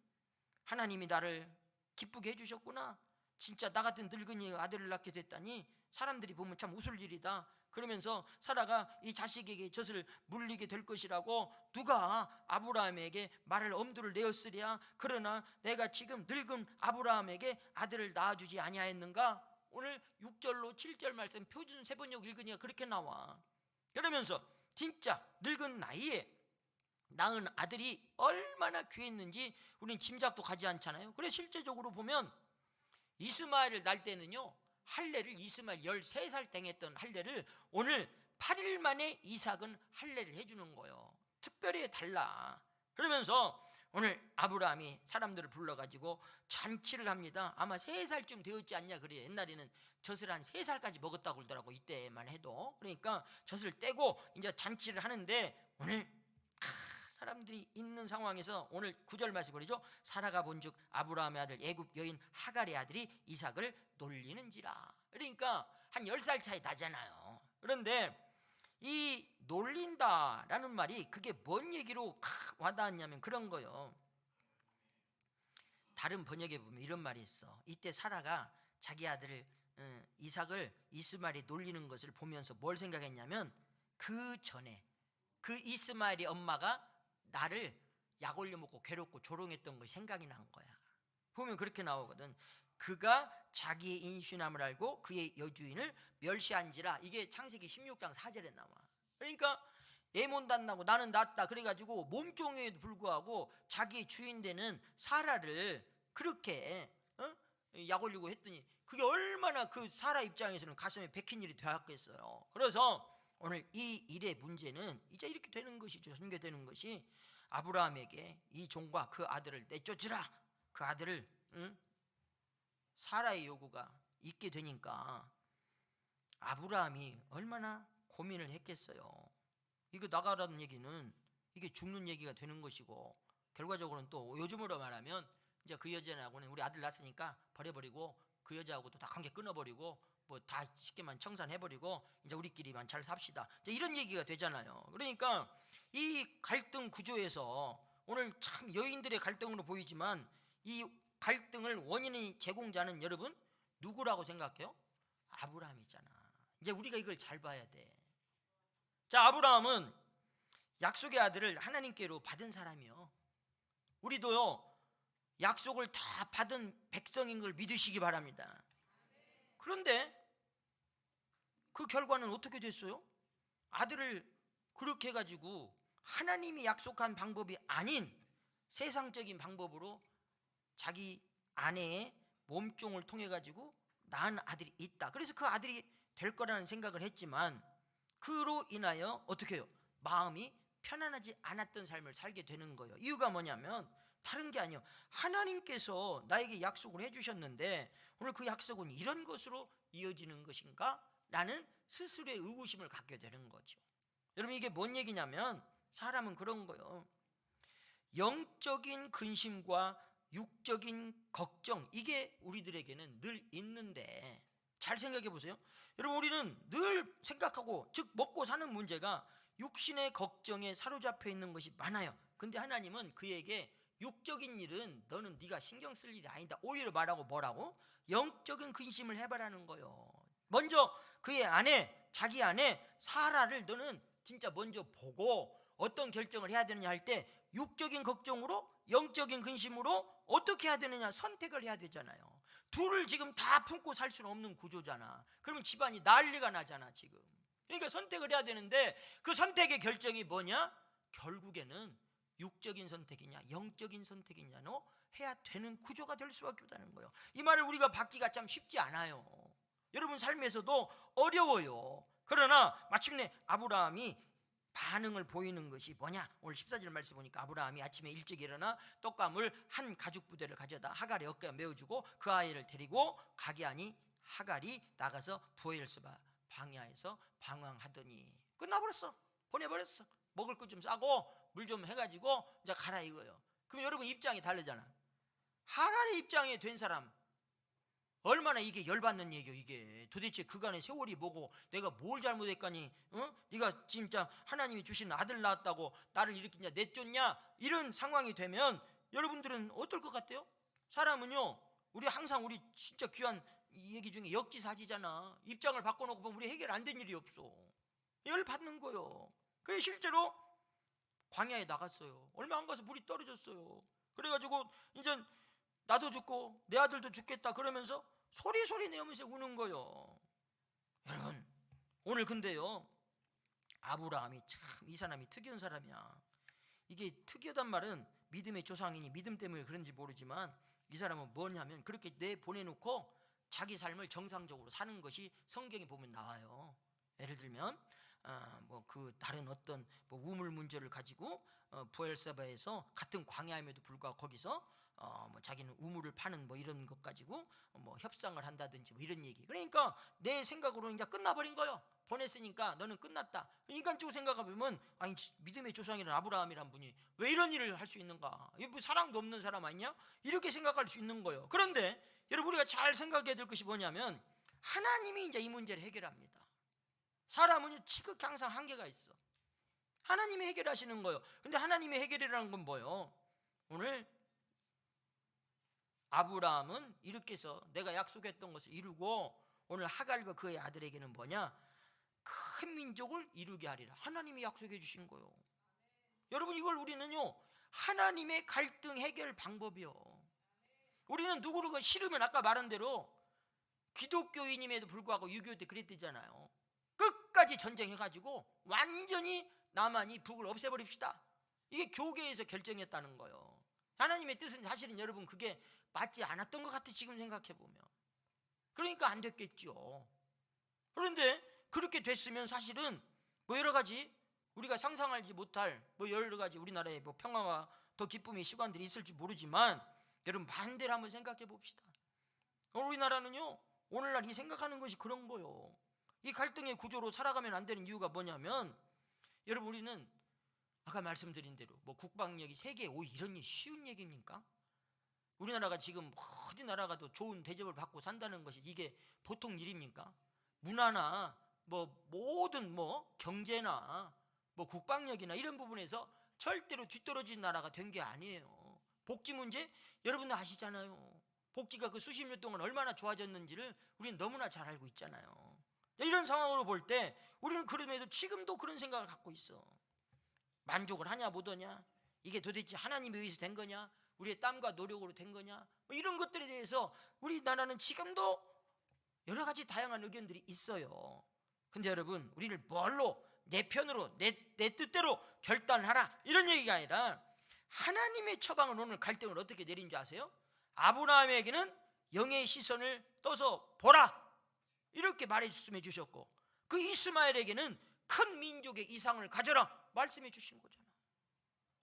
하나님이 나를 기쁘게 해주셨구나. 진짜 나 같은 늙은이 아들을 낳게 됐다니 사람들이 보면 참 웃을 일이다. 그러면서 사라가 이 자식에게 젖을 물리게 될 것이라고 누가 아브라함에게 말을 엄두를 내었으랴. 그러나 내가 지금 늙은 아브라함에게 아들을 낳아주지 아니하였는가. 오늘 6절로 7절 말씀 표준 세번역 읽으니까 그렇게 나와. 그러면서 진짜 늙은 나이에 낳은 아들이 얼마나 귀했는지 우리는 짐작도 가지 않잖아요. 그래서 실제적으로 보면 이스마엘을 낳을 때는요, 할례를 이스마엘 13살 때 했던 할례를 오늘 8일 만에 이삭은 할례를 해주는 거예요. 특별히 달라. 그러면서 오늘 아브라함이 사람들을 불러가지고 잔치를 합니다. 아마 3살쯤 되었지 않냐 그래요. 옛날에는 젖을 한 3살까지 먹었다고 그러더라고, 이때만 해도. 그러니까 젖을 떼고 이제 잔치를 하는데 오늘 사람들이 있는 상황에서 오늘 9절 말씀 보리죠. 사라가 본즉 아브라함의 아들 애굽 여인 하갈의 아들이 이삭을 놀리는지라. 그러니까 한 10살 차이 나잖아요. 그런데 이 놀린다라는 말이 그게 뭔 얘기로 와닿았냐면 그런 거요. 다른 번역에 보면 이런 말이 있어. 이때 사라가 자기 아들 이삭을 이스마엘이 놀리는 것을 보면서 뭘 생각했냐면 그 전에 그 이스마엘의 엄마가 나를 약 올려먹고 괴롭고 조롱했던 것이 생각이 난 거야. 보면 그렇게 나오거든. 그가 자기의 인신함을 알고 그의 여주인을 멸시한지라. 이게 창세기 16장 4절에 나와. 그러니까 애몬도 안 나고 나는 낫다 그래가지고 몸종에도 불구하고 자기의 주인 되는 사라를 그렇게 약 올리고 했더니 그게 얼마나 그 사라 입장에서는 가슴에 박힌 일이 되었겠어요. 그래서 오늘 이 일의 문제는 이제 이렇게 되는 것이죠. 전개되는 것이 아브라함에게 이 종과 그 아들을 내쫓으라. 그 아들을 사라의 요구가 있게 되니까 아브라함이 얼마나 고민을 했겠어요. 이거 나가라는 얘기는 이게 죽는 얘기가 되는 것이고 결과적으로는 또 요즘으로 말하면 이제 그 여자하고는 우리 아들 낳았으니까 버려버리고 그 여자하고도 다 관계 끊어버리고 뭐 다 쉽게만 청산해버리고 이제 우리끼리만 잘 삽시다. 이제 이런 얘기가 되잖아요. 그러니까 이 갈등 구조에서 오늘 참 여인들의 갈등으로 보이지만 이 갈등을 원인의 제공자는 여러분 누구라고 생각해요? 아브라함이잖아. 이제 우리가 이걸 잘 봐야 돼. 자, 아브라함은 약속의 아들을 하나님께로 받은 사람이요. 우리도요 약속을 다 받은 백성인 걸 믿으시기 바랍니다. 그런데 그 결과는 어떻게 됐어요? 아들을 그렇게 해가지고 하나님이 약속한 방법이 아닌 세상적인 방법으로 자기 아내의 몸종을 통해 가지고 낳은 아들이 있다. 그래서 그 아들이 될 거라는 생각을 했지만 그로 인하여 어떻게 해요? 마음이 편안하지 않았던 삶을 살게 되는 거예요. 이유가 뭐냐면 다른 게 아니에요. 하나님께서 나에게 약속을 해주셨는데 오늘 그 약속은 이런 것으로 이어지는 것인가? 라는 스스로의 의구심을 갖게 되는 거죠. 여러분 이게 뭔 얘기냐면 사람은 그런 거예요. 영적인 근심과 육적인 걱정, 이게 우리들에게는 늘 있는데 잘 생각해 보세요. 여러분 우리는 늘 생각하고 즉 먹고 사는 문제가 육신의 걱정에 사로잡혀 있는 것이 많아요. 근데 하나님은 그에게 육적인 일은 너는 네가 신경 쓸 일이 아니다. 오히려 말하고 뭐라고? 영적인 근심을 해봐라는 거예요. 먼저 그의 아내, 자기 아내 사라를 너는 진짜 먼저 보고 어떤 결정을 해야 되느냐 할 때 육적인 걱정으로 영적인 근심으로 어떻게 해야 되느냐 선택을 해야 되잖아요. 둘을 지금 다 품고 살 수는 없는 구조잖아. 그러면 집안이 난리가 나잖아 지금. 그러니까 선택을 해야 되는데 그 선택의 결정이 뭐냐? 결국에는 육적인 선택이냐 영적인 선택이냐로 해야 되는 구조가 될 수밖에 없다는 거예요. 이 말을 우리가 받기가 참 쉽지 않아요. 여러분 삶에서도 어려워요. 그러나 마침내 아브라함이 반응을 보이는 것이 뭐냐? 오늘 14절 말씀 보니까 아브라함이 아침에 일찍 일어나 떡감을 한 가죽 부대를 가져다 하갈의 어깨에 메어주고 그 아이를 데리고 가게 하니 하갈이 나가서 부엘세바 방야에서 방황하더니 끝나버렸어. 보내버렸어. 먹을 것 좀 싸고 물 좀 해가지고 이제 가라 이거예요. 그럼 여러분 입장이 다르잖아. 하갈의 입장에 된 사람 얼마나 이게 열받는 얘기요. 이게 도대체 그간의 세월이 뭐고 내가 뭘 잘못했까니, 네가 진짜 하나님이 주신 아들 낳았다고 나를 이렇게 내쫓냐, 이런 상황이 되면 여러분들은 어떨 것 같아요? 사람은요, 우리 항상 우리 진짜 귀한 이 얘기 중에 역지사지잖아. 입장을 바꿔놓고 보면 우리 해결 안 된 일이 없어. 열받는 거요. 그래 실제로 광야에 나갔어요. 얼마 안 가서 물이 떨어졌어요. 그래가지고 이제 나도 죽고 내 아들도 죽겠다 그러면서 소리 내면서 우는 거요. 여러분, 오늘 근데요, 아브라함이 참 이 사람이 특이한 사람이야. 이게 특이하단 말은 믿음의 조상이니 믿음 때문에 그런지 모르지만 이 사람은 뭐냐면 그렇게 내보내놓고 자기 삶을 정상적으로 사는 것이 성경에 보면 나와요. 예를 들면 뭐 그 다른 어떤 뭐 우물 문제를 가지고 부엘세바에서 같은 광야임에도 불구하고 거기서 뭐 자기는 우물을 파는 뭐 이런 것 가지고 뭐 협상을 한다든지 뭐 이런 얘기. 그러니까 내 생각으로는 이제 끝나버린 거예요. 보냈으니까 너는 끝났다. 인간적으로 생각해보면 아니 믿음의 조상이란 아브라함이란 분이 왜 이런 일을 할 수 있는가? 이게 뭐 사랑도 없는 사람 아니냐? 이렇게 생각할 수 있는 거예요. 그런데 여러분, 우리가 잘 생각해야 될 것이 뭐냐면 하나님이 이제 이 문제를 해결합니다. 사람은 지극히 항상 한계가 있어. 하나님이 해결하시는 거예요. 근데 하나님의 해결이라는 건 뭐예요? 오늘 아브라함은 이렇게 해서 내가 약속했던 것을 이루고 오늘 하갈과 그의 아들에게는 뭐냐? 큰 민족을 이루게 하리라. 하나님이 약속해 주신 거예요. 여러분, 이걸 우리는요, 하나님의 갈등 해결 방법이요. 우리는 누구를 싫으면 아까 말한 대로 기독교인임에도 불구하고 6.25 때 그랬대잖아요. 끝까지 전쟁해가지고 완전히 남한이 북을 없애버립시다. 이게 교계에서 결정했다는 거예요. 하나님의 뜻은 사실은 여러분 그게 맞지 않았던 것 같아, 지금 생각해보면. 그러니까 안 됐겠죠. 그런데 그렇게 됐으면 사실은 뭐 여러 가지 우리가 상상하지 못할 뭐 여러 가지 우리나라의 뭐 평화와 더 기쁨의 시간들이 있을지 모르지만 여러분 반대로 한번 생각해 봅시다. 우리나라는요, 오늘날 이 생각하는 것이 그런 거예요. 이 갈등의 구조로 살아가면 안 되는 이유가 뭐냐면, 여러분 우리는 아까 말씀드린 대로 뭐 국방력이 세계 5위 이런 일 쉬운 얘기입니까? 우리나라가 지금 어디 나라가도 좋은 대접을 받고 산다는 것이 이게 보통 일입니까? 문화나 뭐 모든 뭐 경제나 뭐 국방력이나 이런 부분에서 절대로 뒤떨어진 나라가 된 게 아니에요. 복지 문제 여러분도 아시잖아요. 복지가 그 수십 년 동안 얼마나 좋아졌는지를 우리는 너무나 잘 알고 있잖아요. 이런 상황으로 볼 때 우리는 그럼에도 지금도 그런 생각을 갖고 있어. 만족을 하냐 못하냐, 이게 도대체 하나님에 의해서 된 거냐, 우리의 땀과 노력으로 된 거냐, 뭐 이런 것들에 대해서 우리나라는 지금도 여러 가지 다양한 의견들이 있어요. 근데 여러분, 우리를 뭘로 내 편으로 내 뜻대로 결단하라 이런 얘기가 아니라 하나님의 처방을 오늘 갈등을 어떻게 내린 줄 아세요? 아브라함에게는 영의 시선을 떠서 보라 이렇게 말씀해 주셨고, 그 이스마엘에게는 큰 민족의 이상을 가져라 말씀해 주신 거잖아.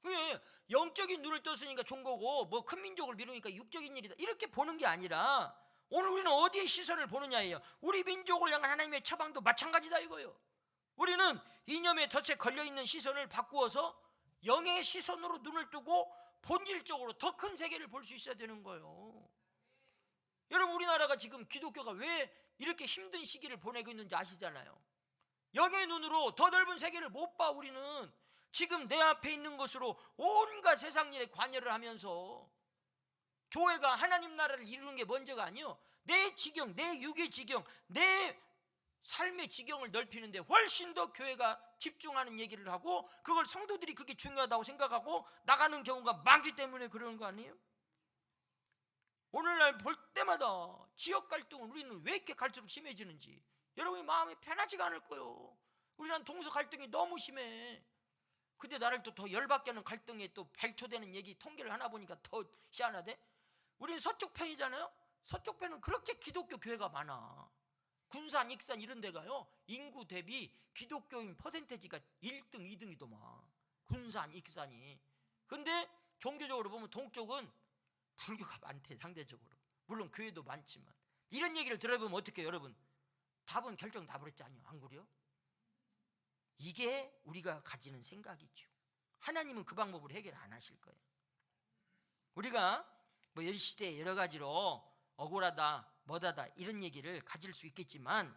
그게 영적인 눈을 떴으니까 좋은 거고 뭐 큰 민족을 미루니까 육적인 일이다 이렇게 보는 게 아니라 오늘 우리는 어디에 시선을 보느냐예요. 우리 민족을 향한 하나님의 처방도 마찬가지다 이거예요. 우리는 이념의 덫에 걸려있는 시선을 바꾸어서 영의 시선으로 눈을 뜨고 본질적으로 더 큰 세계를 볼 수 있어야 되는 거예요. 여러분, 우리나라가 지금 기독교가 왜 이렇게 힘든 시기를 보내고 있는지 아시잖아요. 영의 눈으로 더 넓은 세계를 못 봐. 우리는 지금 내 앞에 있는 것으로 온갖 세상 일에 관여를 하면서 교회가 하나님 나라를 이루는 게 먼저가 아니요, 내 지경, 내 육의 지경, 내 삶의 지경을 넓히는데 훨씬 더 교회가 집중하는 얘기를 하고 그걸 성도들이 그게 중요하다고 생각하고 나가는 경우가 많기 때문에 그러는 거 아니에요? 오늘날 볼 때마다 지역 갈등은 우리는 왜 이렇게 갈수록 심해지는지 여러분이 마음이 편하지가 않을 거예요. 우리는 동서 갈등이 너무 심해. 근데 나를 또 더 열받게 하는 갈등에 또 발초되는 얘기 통계를 하나 보니까 더 희한하대. 우리는 서쪽 편이잖아요. 서쪽 편은 그렇게 기독교 교회가 많아. 군산, 익산 이런 데가요, 인구 대비 기독교인 퍼센테이지가 1등, 2등이더만. 군산, 익산이. 근데 종교적으로 보면 동쪽은 불교가 많대, 상대적으로. 물론 교회도 많지만. 이런 얘기를 들어보면 어떻게 해요, 여러분? 답은 결정 나버렸잖아요. 안 그래요? 이게 우리가 가지는 생각이죠. 하나님은 그 방법으로 해결 안 하실 거예요. 우리가 뭐 이 시대에 여러 가지로 억울하다, 뭐다다 이런 얘기를 가질 수 있겠지만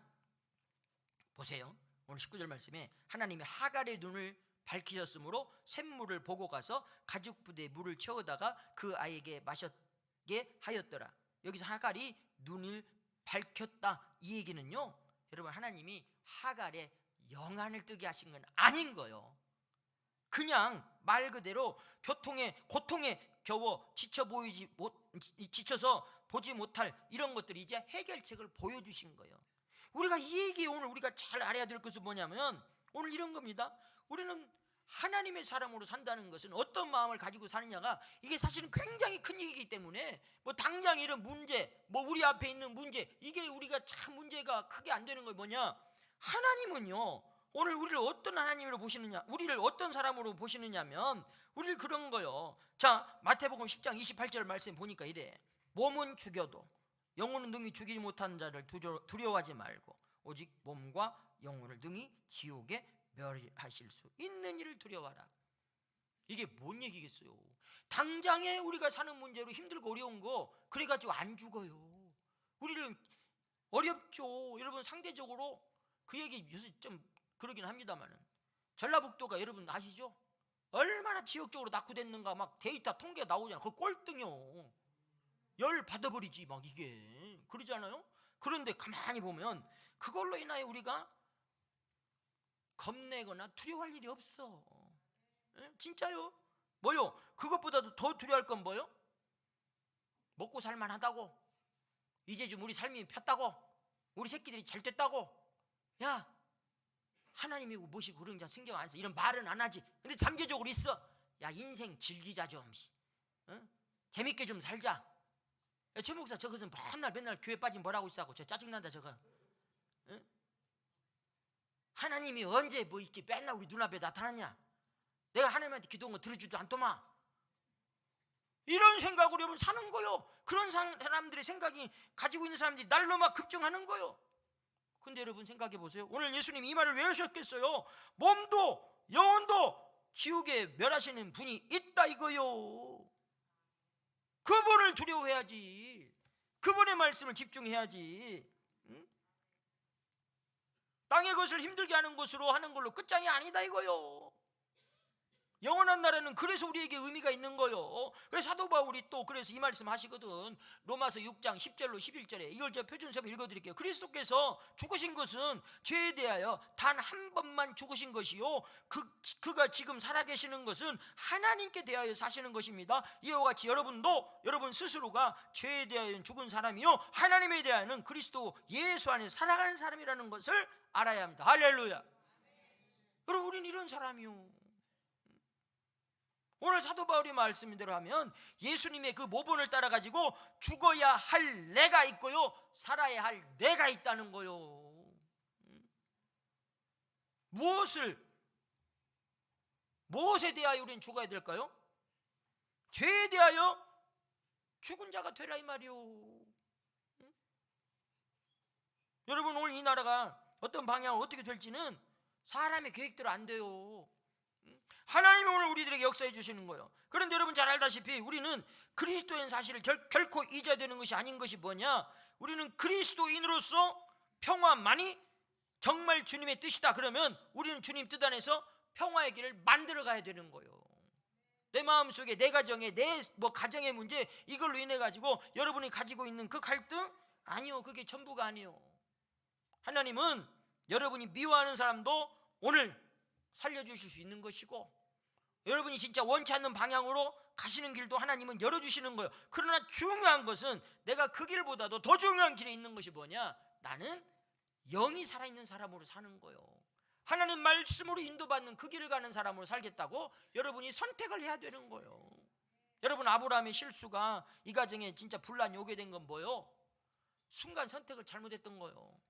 보세요. 오늘 19절 말씀에 하나님이 하갈의 눈을 밝히셨으므로 샘물을 보고 가서 가죽 부대에 물을 채우다가 그 아이에게 마셨게 하였더라. 여기서 하갈이 눈을 밝혔다 이 얘기는요, 여러분 하나님이 하갈의 영안을 뜨게 하신 건 아닌 거예요. 그냥 말 그대로 고통에 겨워 지쳐서 보지 못할 이런 것들이 이제 해결책을 보여주신 거예요. 우리가 이 얘기 오늘 우리가 잘 알아야 될 것은 뭐냐면 오늘 이런 겁니다. 우리는 하나님의 사람으로 산다는 것은 어떤 마음을 가지고 사느냐가 이게 사실은 굉장히 큰 얘기이기 때문에 뭐 당장 이런 문제, 뭐 우리 앞에 있는 문제, 이게 우리가 참 문제가 크게 안 되는 거 뭐냐? 하나님은요 오늘 우리를 어떤 하나님으로 보시느냐, 우리를 어떤 사람으로 보시느냐면 우리를 그런 거요. 자, 마태복음 10장 28절 말씀 보니까 이래. 몸은 죽여도 영혼은 능히 죽이지 못하는 자를 두려워하지 말고 오직 몸과 영혼을 능히 지옥에 멸하실 수 있는 이를 두려워하라. 이게 뭔 얘기겠어요? 당장에 우리가 사는 문제로 힘들고 어려운 거 그래가지고 안 죽어요. 우리는 어렵죠. 여러분 상대적으로 그 얘기 요새 좀 그러긴 합니다만은 전라북도가 여러분 아시죠? 얼마나 지역적으로 낙후됐는가 막 데이터 통계 나오잖아요. 그 꼴등이요. 열 받아버리지 막 이게 그러잖아요. 그런데 가만히 보면 그걸로 인하여 우리가 겁내거나 두려워할 일이 없어. 진짜요. 뭐요? 그것보다도 더 두려워할 건 뭐요? 먹고 살만하다고, 이제 좀 우리 삶이 폈다고, 우리 새끼들이 잘 됐다고, 야 하나님이 뭐시고 그런 자 신경 안 써, 이런 말은 안 하지. 근데 잠재적으로 있어. 야 인생 즐기자 좀, 재밌게 좀 살자. 야, 최 목사 저것은 맨날 교회 빠진 뭐라고 있어, 저 짜증난다 저거. 하나님이 언제 뭐 이렇게 맨날 우리 눈앞에 나타났냐? 내가 하나님한테 기도한 거 들어주지도 않더만. 이런 생각으로 여러분 사는 거요. 그런 사람들의 생각이 가지고 있는 사람들이 날로 막 급증하는 거요. 근데 여러분 생각해 보세요. 오늘 예수님 이 말을 왜 하셨겠어요? 몸도 영혼도 지옥에 멸하시는 분이 있다 이거요. 그분을 두려워해야지. 그분의 말씀을 집중해야지. 땅의 것을 힘들게 하는 것으로 하는 걸로 끝장이 아니다 이거요. 영원한 나라는 그래서 우리에게 의미가 있는 거요. 그래서 사도 바울이 또 그래서 이 말씀 하시거든. 로마서 6장 10절로 11절에 이걸 제가 표준세번 읽어드릴게요. 그리스도께서 죽으신 것은 죄에 대하여 단 한 번만 죽으신 것이요 그가 지금 살아계시는 것은 하나님께 대하여 사시는 것입니다. 이와 같이 여러분도 여러분 스스로가 죄에 대하여 죽은 사람이요 하나님에 대하여는 그리스도 예수 안에 살아가는 사람이라는 것을 알아야 합니다. 할렐루야. 여러분 우리는 이런 사람이요. 오늘 사도 바울이 말씀대로 하면 예수님의 그 모본을 따라 가지고 죽어야 할 내가 있고요 살아야 할 내가 있다는 거요. 무엇에 대하여 우리는 죽어야 될까요? 죄에 대하여 죽은 자가 되라 이 말이요. 여러분 오늘 이 나라가 어떤 방향으로 어떻게 될지는 사람의 계획대로 안 돼요. 하나님이 오늘 우리들에게 역사해 주시는 거예요. 그런데 여러분 잘 알다시피 우리는 그리스도인 사실을 결코 잊어야 되는 것이 아닌 것이 뭐냐? 우리는 그리스도인으로서 평화만이 정말 주님의 뜻이다. 그러면 우리는 주님 뜻 안에서 평화의 길을 만들어 가야 되는 거예요. 내 마음속에 내 가정에 내 가정의 문제 이걸로 인해 가지고 여러분이 가지고 있는 그 갈등 아니요 그게 전부가 아니요. 하나님은 여러분이 미워하는 사람도 오늘 살려주실 수 있는 것이고 여러분이 진짜 원치 않는 방향으로 가시는 길도 하나님은 열어주시는 거예요. 그러나 중요한 것은 내가 그 길보다도 더 중요한 길에 있는 것이 뭐냐? 나는 영이 살아있는 사람으로 사는 거예요. 하나님 말씀으로 인도받는 그 길을 가는 사람으로 살겠다고 여러분이 선택을 해야 되는 거예요. 여러분 아브라함의 실수가 이 가정에 진짜 분란이 오게 된 건 뭐예요? 순간 선택을 잘못했던 거예요.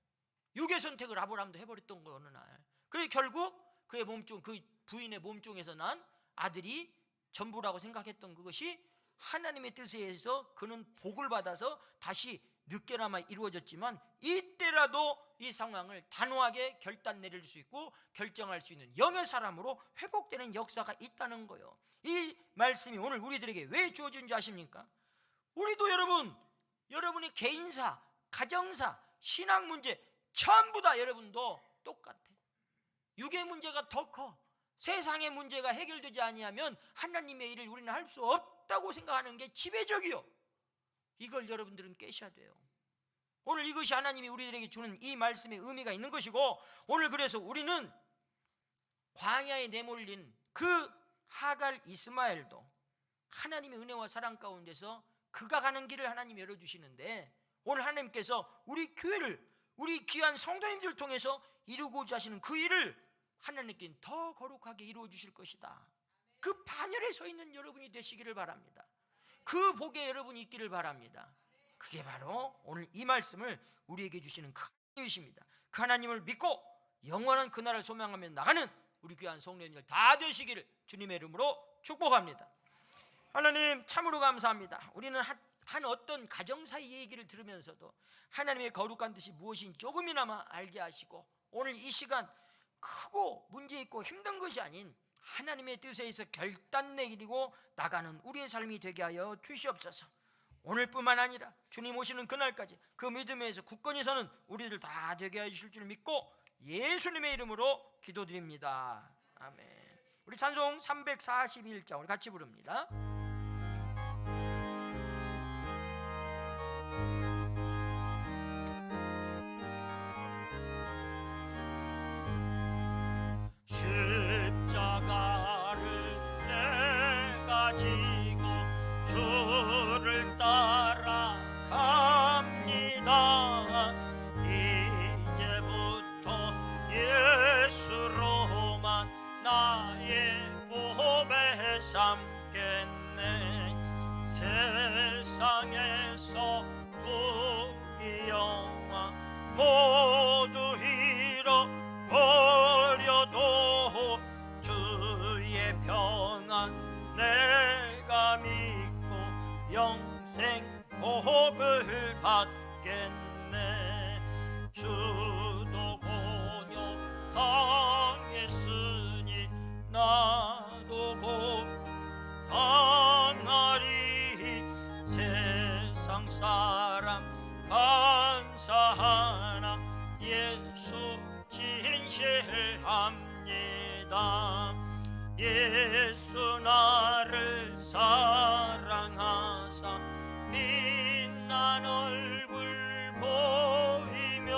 육의 선택을 아브라함도 해버렸던 거예요. 어느 날. 그래서 결국 그의 몸종, 그 부인의 몸종에서 난 아들이 전부라고 생각했던 그것이 하나님의 뜻에 의해서 그는 복을 받아서 다시 늦게나마 이루어졌지만 이때라도 이 상황을 단호하게 결단 내릴 수 있고 결정할 수 있는 영의 사람으로 회복되는 역사가 있다는 거예요. 이 말씀이 오늘 우리들에게 왜 주어진 줄 아십니까? 우리도 여러분이 개인사 가정사, 신앙 문제 전부 다 여러분도 똑같아. 육의 문제가 더 커. 세상의 문제가 해결되지 아니하면 하나님의 일을 우리는 할 수 없다고 생각하는 게 지배적이요. 이걸 여러분들은 깨셔야 돼요. 오늘 이것이 하나님이 우리들에게 주는 이 말씀의 의미가 있는 것이고, 오늘 그래서 우리는 광야에 내몰린 그 하갈 이스마엘도 하나님의 은혜와 사랑 가운데서 그가 가는 길을 하나님이 열어주시는데, 오늘 하나님께서 우리 교회를, 우리 귀한 성도님들을 통해서 이루고자 하시는 그 일을 하나님께는 더 거룩하게 이루어 주실 것이다. 그 반열에 서 있는 여러분이 되시기를 바랍니다. 그 복에 여러분이 있기를 바랍니다. 그게 바로 오늘 이 말씀을 우리에게 주시는 그 하나님이십니다. 그 하나님을 믿고 영원한 그날을 소망하며 나가는 우리 귀한 성도님들 다 되시기를 주님의 이름으로 축복합니다. 하나님 참으로 감사합니다. 우리는 한 어떤 가정사의 얘기를 들으면서도 하나님의 거룩한 뜻이 무엇인지 조금이나마 알게 하시고, 오늘 이 시간 크고 문제있고 힘든 것이 아닌 하나님의 뜻에 의해서 결단 내리고 나가는 우리의 삶이 되게 하여 주시옵소서. 오늘뿐만 아니라 주님 오시는 그날까지 그 믿음에서 굳건히 서는 우리들 다 되게 하여 주실 줄 믿고 예수님의 이름으로 기도드립니다. 아멘. 우리 찬송 341장 우리 같이 부릅니다. 십자가를 내가 지고 주를 따라갑니다. 이제부터 예수로만 나의 보배 삼겠네. 세상에서 부귀 영화 모두 잃어버려도 주의 평안 내가 믿고 영생 복을 받겠네. 주도 공요 당했으니 나도 곧 당하리. 세상 사람 감사하나 예수 진실합니다. 예수 나를 사랑하사 빛난 얼굴 보이면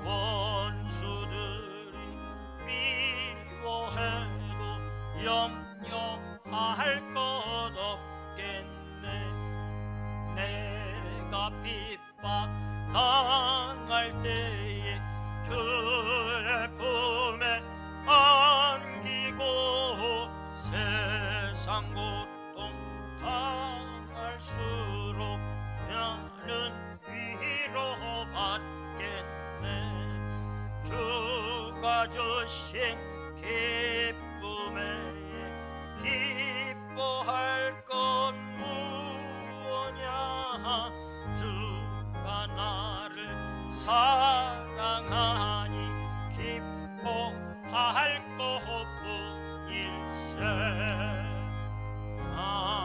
원수들이 미워해도 염려할 것 없겠네. 내가 핍박 당할 때에 주의 품에 안기고 세상 고통 당할수록 나는 위로받겠네. 주가 주신 기쁨에 기뻐할 것 무엇냐. 주가 나를 사랑하니 기뻐할 것뿐일세. 아멘.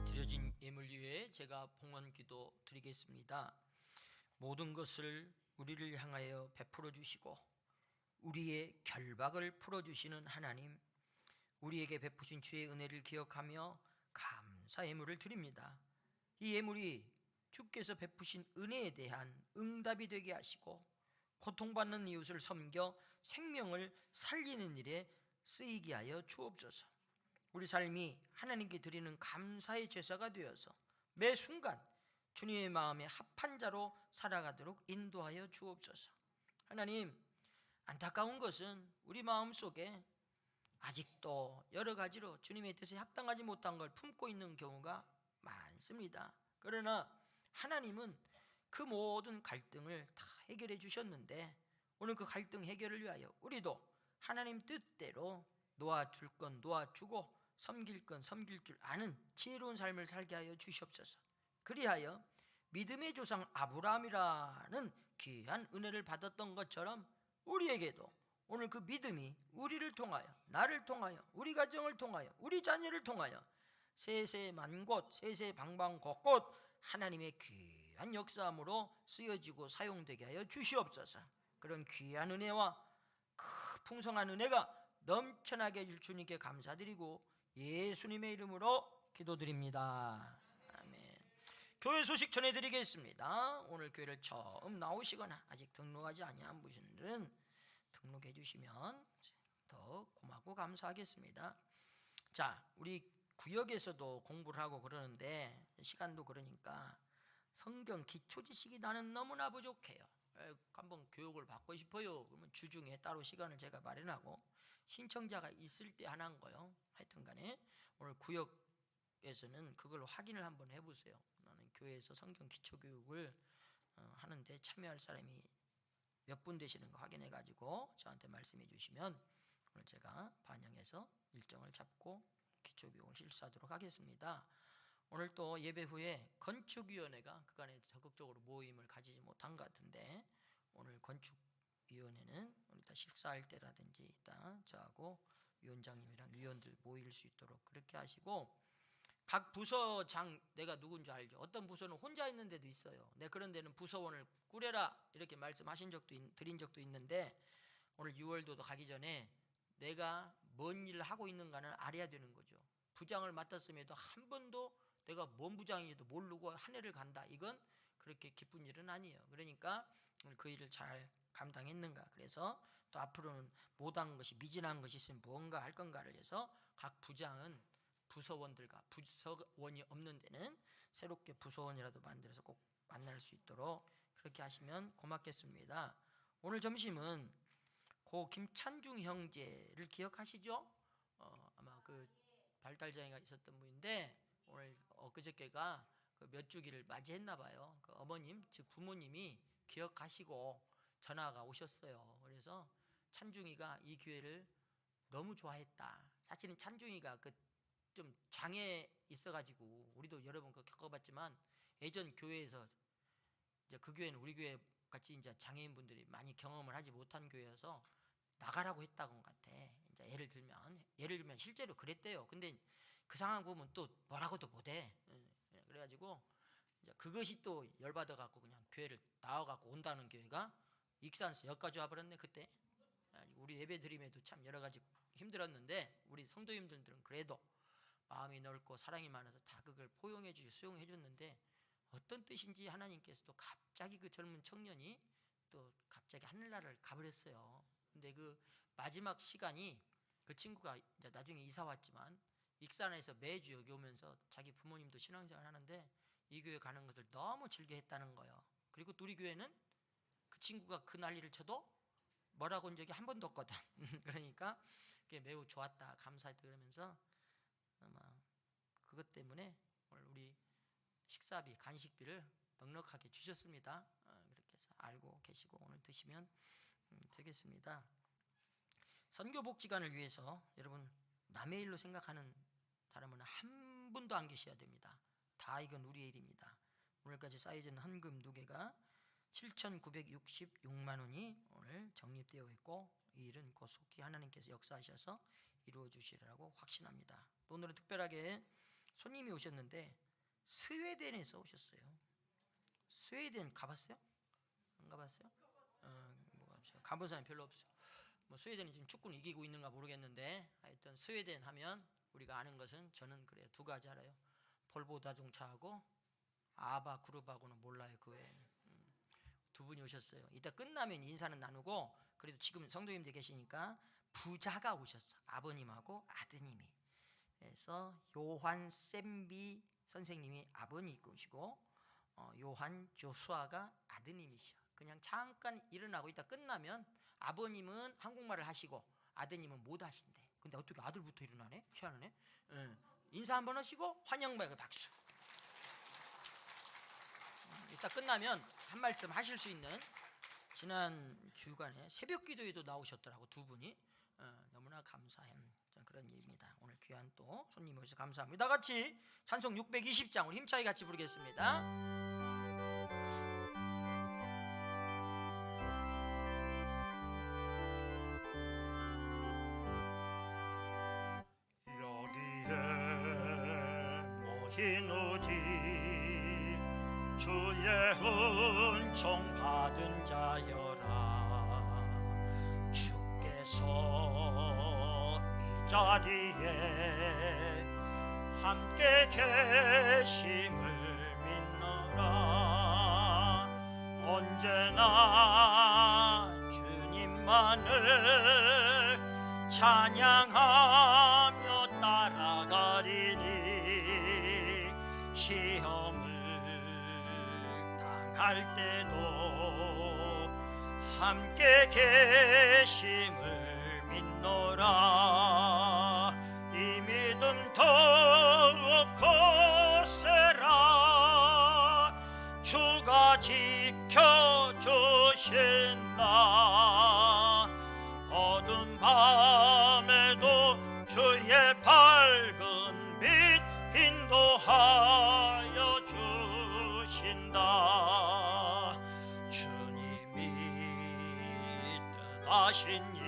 드려진 예물 위에 제가 봉헌 기도 드리겠습니다. 모든 것을 우리를 향하여 베풀어 주시고 우리의 결박을 풀어 주시는 하나님, 우리에게 베푸신 주의 은혜를 기억하며 감사 예물을 드립니다. 이 예물이 주께서 베푸신 은혜에 대한 응답이 되게 하시고 고통받는 이웃을 섬겨 생명을 살리는 일에 쓰이게 하여 주옵소서. 우리 삶이 하나님께 드리는 감사의 제사가 되어서 매 순간 주님의 마음에 합한 자로 살아가도록 인도하여 주옵소서. 하나님, 안타까운 것은 우리 마음속에 아직도 여러 가지로 주님의 뜻에 합당하지 못한 걸 품고 있는 경우가 많습니다. 그러나 하나님은 그 모든 갈등을 다 해결해 주셨는데, 오늘 그 갈등 해결을 위하여 우리도 하나님 뜻대로 놓아줄 건 놓아주고 섬길 건 섬길 줄 아는 지혜로운 삶을 살게 하여 주시옵소서. 그리하여 믿음의 조상 아브라함이라는 귀한 은혜를 받았던 것처럼 우리에게도 오늘 그 믿음이 우리를 통하여, 나를 통하여, 우리 가정을 통하여, 우리 자녀를 통하여 세세만 곳 세세방방 곳곳 하나님의 귀한 역사함으로 쓰여지고 사용되게 하여 주시옵소서. 그런 귀한 은혜와 그 풍성한 은혜가 넘쳐나게 해줄 주님께 감사드리고 예수님의 이름으로 기도드립니다. 아멘. 교회 소식 전해드리겠습니다. 오늘 교회를 처음 나오시거나 아직 등록하지 아니한 분들은 등록해 주시면 더 고맙고 감사하겠습니다. 자, 우리 구역에서도 공부를 하고 그러는데 시간도 그러니까 성경 기초 지식이 나는 너무나 부족해요. 한번 교육을 받고 싶어요. 그러면 주중에 따로 시간을 제가 마련하고 신청자가 있을 때 하는 거요. 하여튼 간에 오늘 구역에서는 그걸 확인을 한번 해보세요. 나는 교회에서 성경 기초 교육을 하는데 참여할 사람이 몇 분 되시는 거 확인해 가지고 저한테 말씀해 주시면 오늘 제가 반영해서 일정을 잡고 기초교육을 실시하도록 하겠습니다. 오늘 또 예배 후에 건축위원회가 그간에 적극적으로 모임을 가지지 못한 것 같은데 오늘 건축위원회는 이따 식사할 때라든지 이따 저하고 위원장님이랑 위원들 모일 수 있도록 그렇게 하시고 각 부서장 내가 누군지 알죠? 어떤 부서는 혼자 있는 데도 있어요. 네, 그런 데는 부서원을 꾸려라 이렇게 말씀하신 적도 드린 적도 있는데 오늘 6월도도 가기 전에 내가 뭔 일을 하고 있는가는 알아야 되는 거죠. 부장을 맡았음에도 한 번도 내가 뭔 부장인지도 모르고 한 해를 간다. 이건 그렇게 기쁜 일은 아니에요. 그러니까 그 일을 잘 감당했는가. 그래서 또 앞으로는 못한 것이 미진한 것이 있으면 무언가 할 건가를 해서 각 부장은 부서원들과 부서원이 없는 데는 새롭게 부서원이라도 만들어서 꼭 만날 수 있도록 그렇게 하시면 고맙겠습니다. 오늘 점심은 고 김찬중 형제를 기억하시죠? 아마 그 발달장애가 있었던 분인데 오늘 엊그저께가 그 몇 주기를 맞이했나 봐요. 그 어머님 즉 부모님이 기억하시고 전화가 오셨어요. 그래서 찬중이가 이 교회를 너무 좋아했다. 사실은 찬중이가 그 좀 장애 있어가지고 우리도 여러 번 겪어봤지만 예전 교회에서 이제 그 교회는 우리 교회 같이 이제 장애인분들이 많이 경험을 하지 못한 교회여서 나가라고 했다고 같아. 이제 예를 들면 실제로 그랬대요. 근데 그 상황 보면 또 뭐라고도 못해. 그래가지고 이제 그것이 또 열받아 갖고 그냥 교회를 나와 갖고 온다는 교회가 익산서 여기까지 와버렸네 그때. 우리 예배 드림에도 참 여러 가지 힘들었는데 우리 성도님들은 그래도 마음이 넓고 사랑이 많아서 다 그걸 포용해 주시고 수용해 줬는데 어떤 뜻인지 하나님께서도 갑자기 그 젊은 청년이 또 갑자기 하늘나라를 가버렸어요. 근데 그 마지막 시간이 그 친구가 이제 나중에 이사 왔지만 익산에서 매주 여기 오면서 자기 부모님도 신앙생활 하는데 이 교회 가는 것을 너무 즐겨했다는 거예요. 그리고 또 우리 교회는 그 친구가 그 난리를 쳐도 뭐라고 한 적이 한 번도 없거든. 그러니까 그게 매우 좋았다 감사했다 그러면서 아마 그것 때문에 오늘 우리 식사비 간식비를 넉넉하게 주셨습니다. 그렇게 해서 알고 계시고 오늘 드시면 되겠습니다. 선교복지관을 위해서 여러분 남의 일로 생각하는 사람은 한 분도 안 계셔야 됩니다. 다 이건 우리의 일입니다. 오늘까지 쌓여진 헌금 누계가 7,966만 원이 오늘 적립되어 있고 이 일은 고속히 하나님께서 역사하셔서 이루어 주시리라고 확신합니다. 또 오늘은 특별하게 손님이 오셨는데 스웨덴에서 오셨어요. 스웨덴 가봤어요? 안 가봤어요? 가본 사람이 별로 없어요. 뭐 스웨덴이 지금 축구는 이기고 있는가 모르겠는데 하여튼 스웨덴 하면 우리가 아는 것은 저는 그래요. 두 가지 알아요. 볼보 자동차하고 아바 그룹하고는 몰라요. 그 외에 두 분이 오셨어요. 이따 끝나면 인사는 나누고 그래도 지금 성도님들 계시니까 부자가 오셨어. 아버님하고 아드님이. 그래서 요한 샘비 선생님이 아버님이시고 요한 조수아가 아드님이셔. 그냥 잠깐 일어나고 이따 끝나면 아버님은 한국말을 하시고 아드님은 못 하신대. 근데 어떻게 아들부터 일어나네? 희한하네. 인사 한번 하시고 환영받고 박수. 이따 끝나면 한 말씀 하실 수 있는 지난 주간에 새벽 기도에도 나오셨더라고 두 분이. 너무나 감사한 그런 일입니다. 오늘 귀한 또 손님 오셔서 감사합니다. 같이 찬송 620장 우리 힘차게 같이 부르겠습니다. 여기에 먹이노니 주의 은총 받은 자여라. 주께서 이 자리에 함께 계심을 믿노라. 언제나 주님만을 찬양하며 따라가리니 시험을 당할 때도 함께 계심을 믿노라. 이 믿음 더욱 거세라. 주가 지켜주신다. 어두운 밤에도 주의 밝은 빛 인도하여 주신다. 주님이 뜻하신 일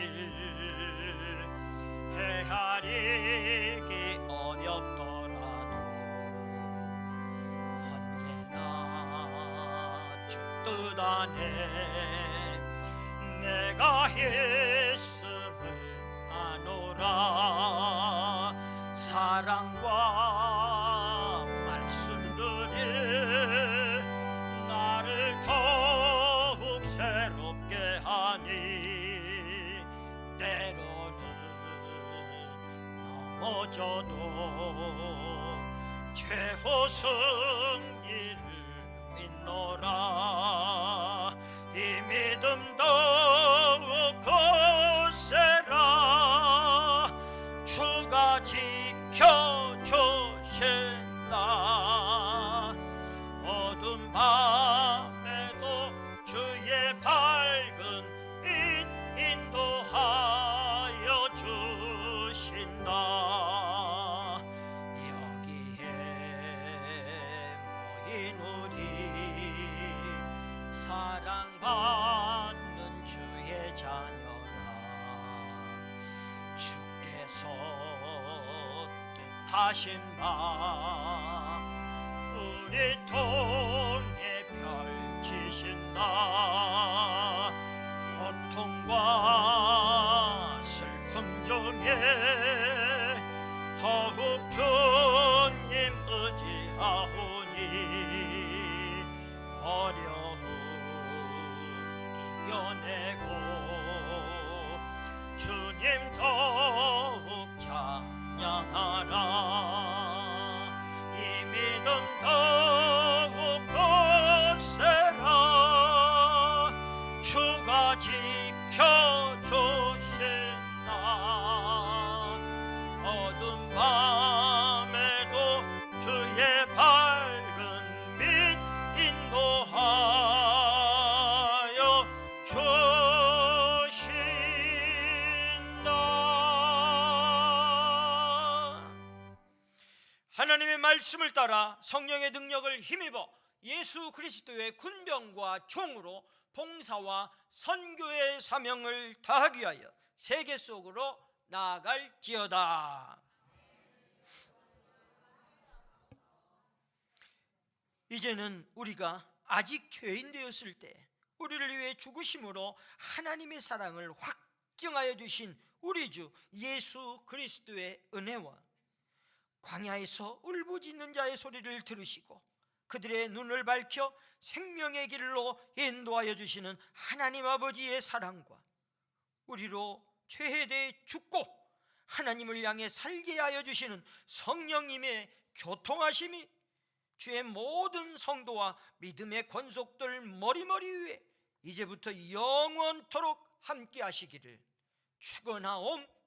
헤아리기 어렵더라도 언제나 주 뜻 안에 내가 있음을 아노라. 사랑과 말씀들이 나를 더욱 새롭게 하니 때로는 넘어져도 최후 승리를 믿노라. 이 믿음 더욱 거세라. 주가 지켜주신다. 어두운 밤에도 주의 밝은 빛 인도하여 주신다. 여기에 모인 우리 사랑받는 주의 자녀라. 주께서 뜻하신 바 우리 통해 펼치신다. 고통과 슬픔 중에 더욱 주님 의지하오니 어려움 이겨내고 주님 더욱 찬양하라. 이 믿음 더욱 거세라. 주가 지켜주신다. 어두운 밤에도 주의 밝은 빛 인도하여 주신다. 하나님의 말씀을 따라 성령의 능력을 힘입어 예수 그리스도의 군병과 총으로 봉사와 선교의 사명을 다하기 위하여 세계 속으로 나아갈지어다. 이제는 우리가 아직 죄인 되었을 때 우리를 위해 죽으심으로 하나님의 사랑을 확증하여 주신 우리 주 예수 그리스도의 은혜와 광야에서 울부짖는 자의 소리를 들으시고 그들의 눈을 밝혀 생명의 길로 인도하여 주시는 하나님 아버지의 사랑과 우리로 죄에 대해 죽고 하나님을 향해 살게 하여 주시는 성령님의 교통하심이 주의 모든 성도와 믿음의 권속들 머리머리 위에 이제부터 영원토록 함께 하시기를 축원하옵나이다.